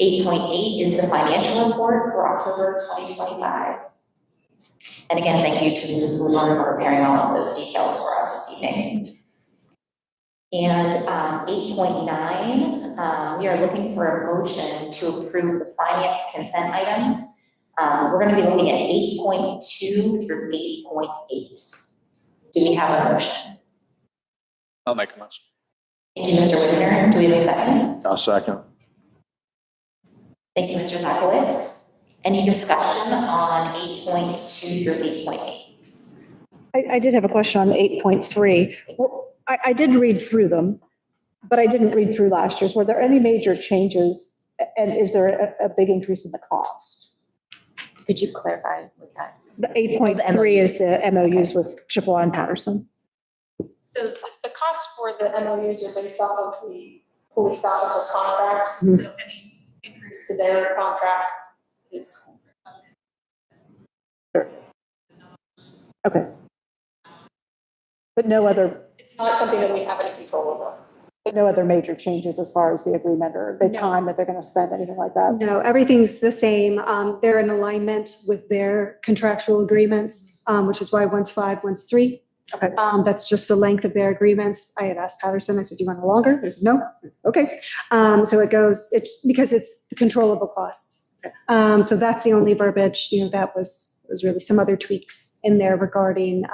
8.8 is the financial report for October 2025. And again, thank you to Mrs. Bludorn for preparing all of those details for us this evening. And 8.9, we are looking for a motion to approve the finance consent items. We're going to be looking at 8.2 through 8.8. Do we have a motion? I'll make a motion. Thank you, Mr. Wisner. Do we have a second? I'll second. Thank you, Mr. Zakowicz. Any discussion on 8.2 through 8.8? I did have a question on 8.3. I did read through them, but I didn't read through last year's. Were there any major changes? And is there a big increase in the cost? Could you clarify with that? The 8.3 is the MOUs with Chippewa and Patterson. So the cost for the MOUs are based off of the police officer contracts. Mhm. So any increase to their contracts is. Okay. But no other, It's not something that we have any control over. but no other major changes as far as the agreement or the time that they're going to spend, anything like that? No, everything's the same. They're in alignment with their contractual agreements, which is why one's 5, one's 3. Okay. That's just the length of their agreements. I had asked Patterson, I said, do you want it longer? He said, no. Okay. So it goes, it's because it's the controllable costs. So that's the only verbiage, that was really some other tweaks in there regarding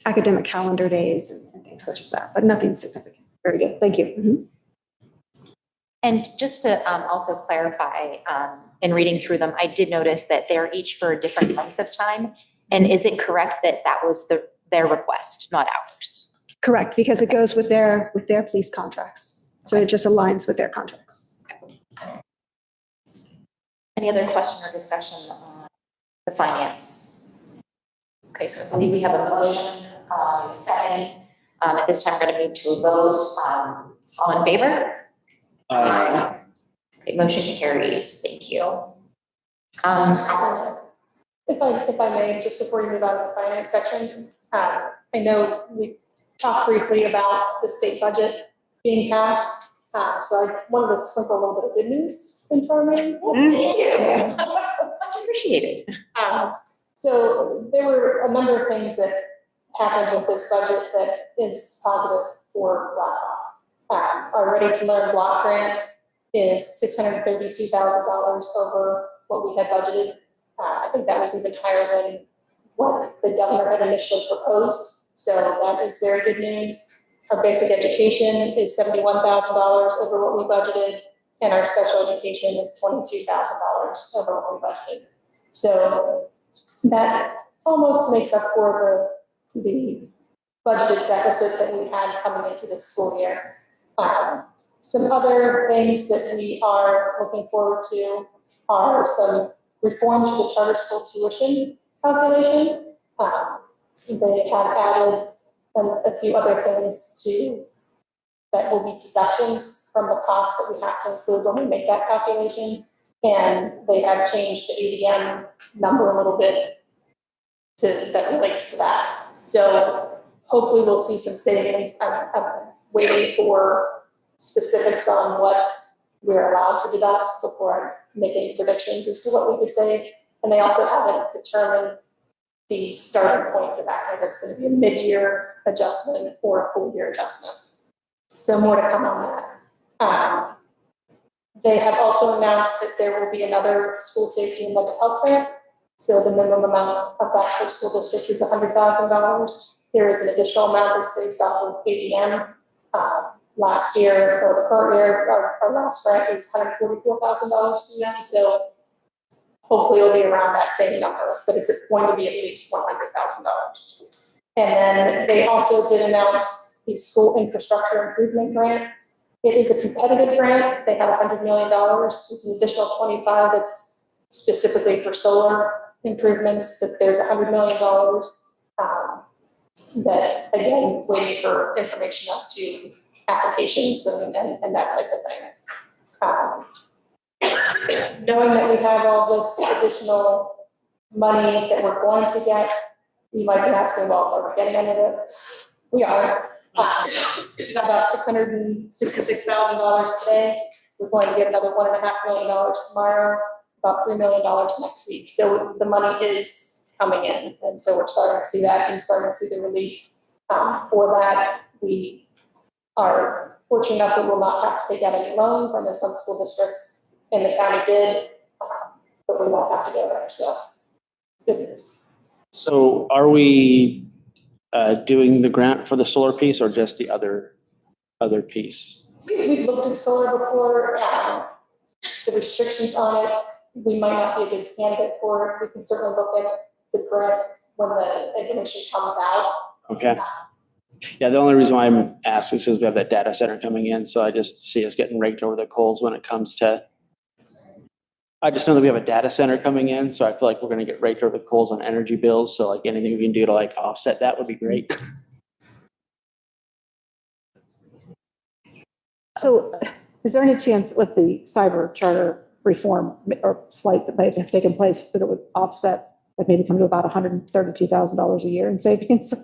academic calendar days and things such as that, but nothing significant. Very good. Thank you. Mm-hmm. And just to also clarify, in reading through them, I did notice that they're each for a different length of time. And is it correct that that was their request, not ours? Correct, because it goes with their police contracts. So it just aligns with their contracts. Any other question or discussion on the finance? Okay, so I believe we have a motion, second. At this time, we're going to move to a vote. All in favor? Aye. Okay, motion carries. Thank you. If I may, just before you move on to the finance section, I know we talked briefly about the state budget being passed. So I wanted to sprinkle a little bit of good news into our meeting. Thank you. Much appreciated. So there were a number of things that happened with this budget that is positive for Blackhawk. Our Ready to Learn block grant is $632,000 over what we had budgeted. I think that was even higher than what the governor had initially proposed. So that is very good news. Our basic education is $71,000 over what we budgeted, and our special education is $22,000 over what we budgeted. So that almost makes up for the budgeted deficit that we had coming into this school year. Some other things that we are looking forward to are some reform to the charter school tuition calculation. They have added a few other things that will be deductions from the costs that we have to include when we make that calculation. And they have changed the ADM number a little bit that relates to that. So hopefully we'll see some savings. I'm waiting for specifics on what we're allowed to deduct before I make any predictions as to what we could save. And they also haven't determined the starting point for that, whether it's going to be a mid-year adjustment or a full-year adjustment. So more to come on that. They have also announced that there will be another school safety and mental health grant. So the minimum amount of that per school district is $100,000. There is an additional amount that's based off of ADM. Last year, or the current year, our last grant was $144,000 to them. So hopefully it'll be around that same number, but it's going to be at least $100,000. And then they also did announce the school infrastructure improvement grant. It is a competitive grant. They have $100 million. There's an additional 25 that's specifically for solar improvements, but there's $100 million that, again, waiting for information as to applications and that type of thing. Knowing that we have all this additional money that we're going to get, you might be asking, well, are we getting any of it? We are. About $666,000 today. We're going to get another $1.5 million tomorrow, about $3 million next week. So the money is coming in, and so we're starting to see that and starting to see the relief for that. We are fortunate enough that we'll not have to take out any loans. I know some school districts in the county did, but we won't have to go there. So good news. So are we doing the grant for the solar piece or just the other piece? We've looked at solar before. The restrictions on it, we might not be a good candidate for it. We can certainly look at the grant when the information comes out. Okay. Yeah, the only reason why I'm asking is because we have that data center coming in, so I just see us getting raked over the coals when it comes to, I just know that we have a data center coming in, so I feel like we're gonna get raked over the coals on energy bills, so like anything we can do to like offset that would be great. So is there any chance with the cyber charter reform or slight that might have taken place that it would offset, like maybe come to about $132,000 a year in savings?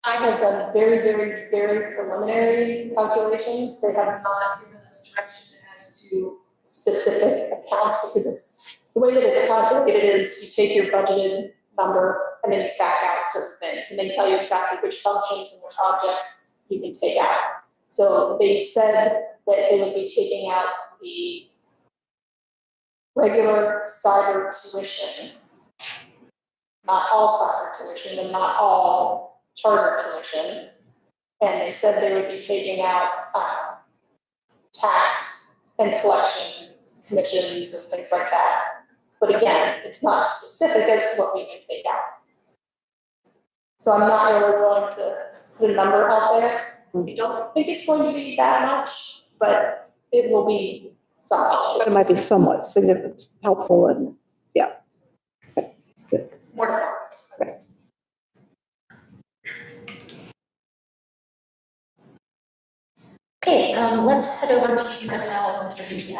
I have done very, very, very preliminary calculations. They have not given us direction as to specific accounts because it's the way that it's calculated is you take your budgeted number and then you back out certain things and they tell you exactly which functions and which objects you can take out. So they said that they would be taking out the regular cyber tuition, not all cyber tuition and not all charter tuition, and they said they would be taking out tax and collection commissions and things like that. But again, it's not specific as to what we can take out. So I'm not really willing to put a number out there. I don't think it's going to be that much, but it will be something. But it might be somewhat significant, helpful, and yeah. Okay, that's good. More to come. Okay, let's head over to personnel with Mr. Ducey.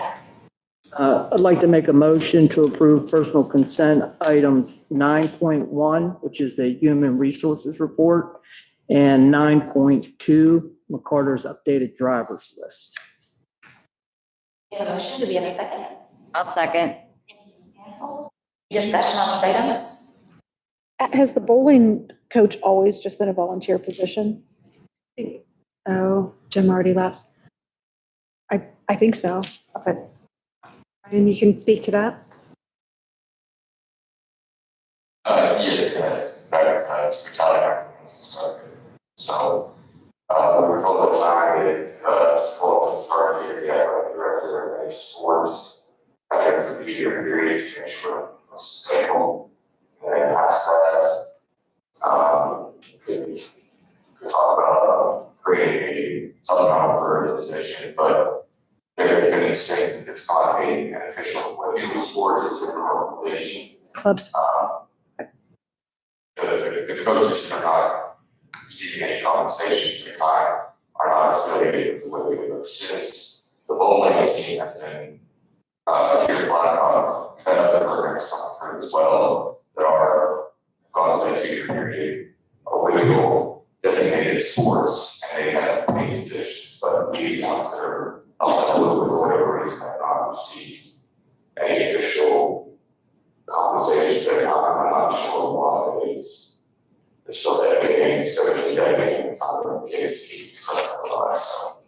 I'd like to make a motion to approve personal consent items 9.1, which is the human resources report, and 9.2, McCarter's updated driver's list. We have a motion, do we have a second? I'll second. Discussion on these items? Has the bowling coach always just been a volunteer position? Oh, Jim already left. I think so. Okay. Brian, you can speak to that? Yes, guys, times retired. So, we're told that full target, director of sports, for the year period to make sure it's stable. And past that, could talk about creating something for the position, but there are many states that it's not being an official, what you sport is a organization. Clubs. The coaches are not receiving any compensation for their time, are not affiliated with the way we assist. the bowling team has been, here at Blackhawk. We've had other programs come through as well that are gone to the 2-year period, are legal designated sports, and they have made conditions, but these ones that are eligible for whatever reason have not received any official compensation. They're not, I'm not sure why it is. They're still dedicating, socially dedicating time in the case to keep alive, so.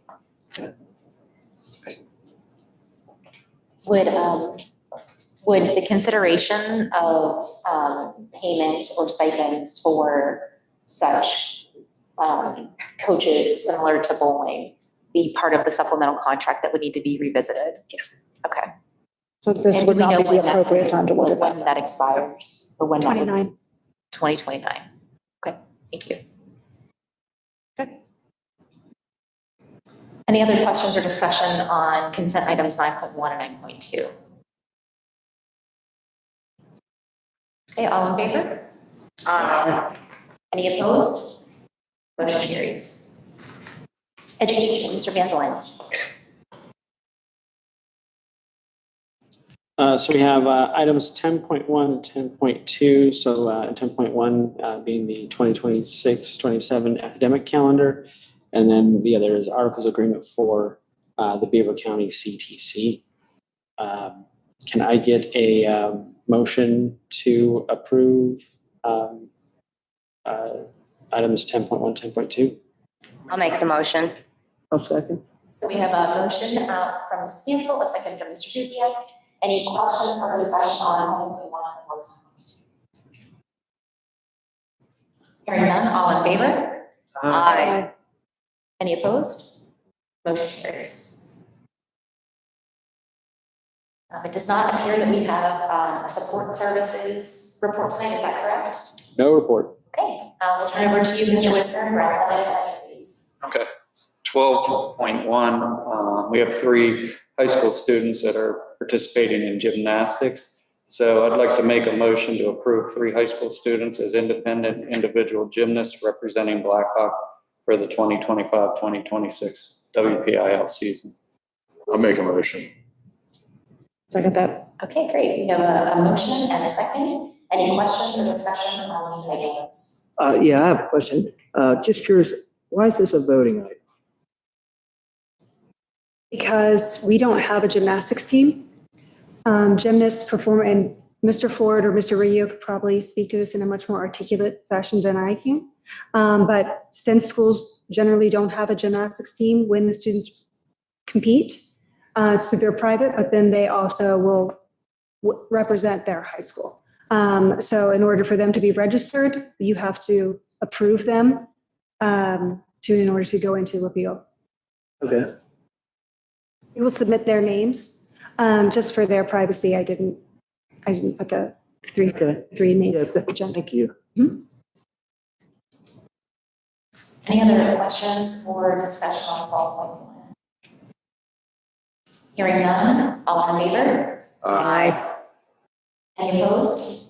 Would the consideration of, payment or stipends for such, coaches similar to bowling be part of the supplemental contract that would need to be revisited? Yes. Okay. So this And would do we not know be the when that- appropriate time to look at that. When that expires, or when that would- 29. 2029. Okay, thank you. Okay. Any other questions or discussion on consent items 9.1 and 9.2? Okay, all in favor? Any opposed? Motion carries. Education, Mr. Van Valen. So we have items 10.1 and 10.2. So 10.1 being the 2026-27 academic calendar. And then the other is articles agreement for the Beaver County CTC. Can I get a motion to approve items 10.1, 10.2? I'll make the motion. I'll second. So we have a motion from Mrs. Stansel, a second from Mr. Duziak. Any questions or discussion on 10.1? Hearing none, all in favor? Aye. Any opposed? Motion carries. It does not appear that we have a support services report tonight, is that correct? No report. Okay, we'll turn over to you, Mr. Whitson, for athletics, please. Okay. 12.1, we have 3 high school students that are participating in gymnastics. So I'd like to make a motion to approve 3 high school students as independent individual gymnasts representing Blackhawk for the 2025-2026 WPIL season. I'll make a motion. Second that. Okay, great. We have a motion and a second. Any questions or discussion on these items? Yeah, I have a question. Just curious, why is this a voting item? Because we don't have a gymnastics team. Gymnasts perform, and Mr. Ford or Mr. Rio could probably speak to this in a much more articulate fashion than I can. But since schools generally don't have a gymnastics team when the students compete, so they're private, but then they also will represent their high school. So in order for them to be registered, you have to approve them in order to go into appeal. Okay. We will submit their names, just for their privacy. I didn't put the three names. Thank you. Any other questions or discussion on 12.1? Hearing none, all in favor? Aye. Any opposed?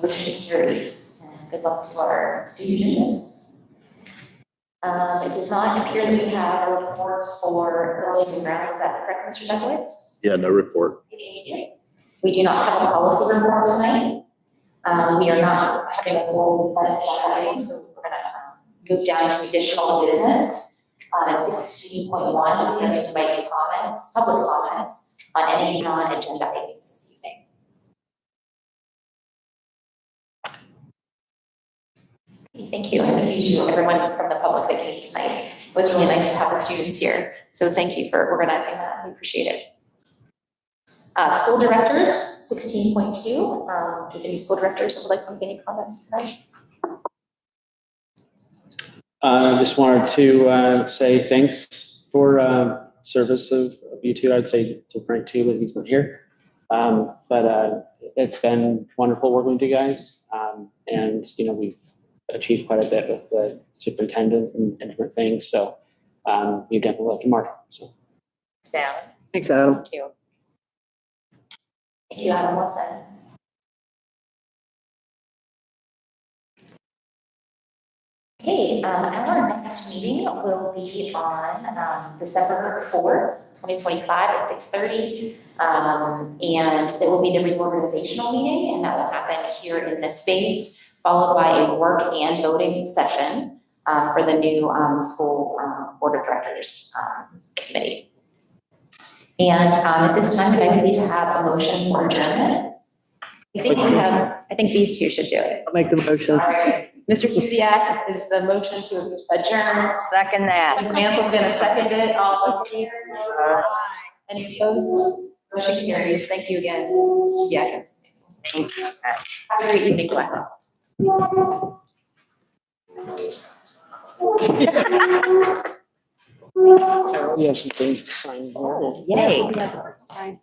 Motion carries. And good luck to our student gymnasts. It does not appear that we have a report for buildings and grounds. Is that correct, Mr. Duckowitz? Yeah, no report. We do not have a policy report tonight. We are not having a full consent agenda item, so we're gonna move down to additional business. At 16.1, we have to invite comments, public comments on any non-agenda items this evening. Thank you, and thank you to everyone from the public that came tonight. It was really nice to have the students here, so thank you for organizing that, we appreciate it. School directors, 16.2, do any school directors would like to make any comments tonight? I just wanted to say thanks for service of you two. I'd say to Frank too, but he's not here. But it's been wonderful working with you guys. And, you know, we've achieved quite a bit with the superintendent and different things. So you definitely like Mark. So. Sally. Thanks, Adam. Thank you. Thank you, Adam Wilson. Okay, our next meeting meeting will be on December 4th, 2025 at 6:30. And it will be the reorganizational meeting, and that will happen here in this space, followed by a work and voting session for the new school board of directors committee. And at this time, could I please have a motion for adjournment? I think these two should do it. I'll make the motion. All right, Mr. Kuziak is the motion to adjourn. Second that. Ms. Mansell's gonna second it, all in favor? Any opposed? Motion carries, thank you again. Kuziak. Have a great evening, Blackhawk. We have some things to sign here. Yay. Yes, fine.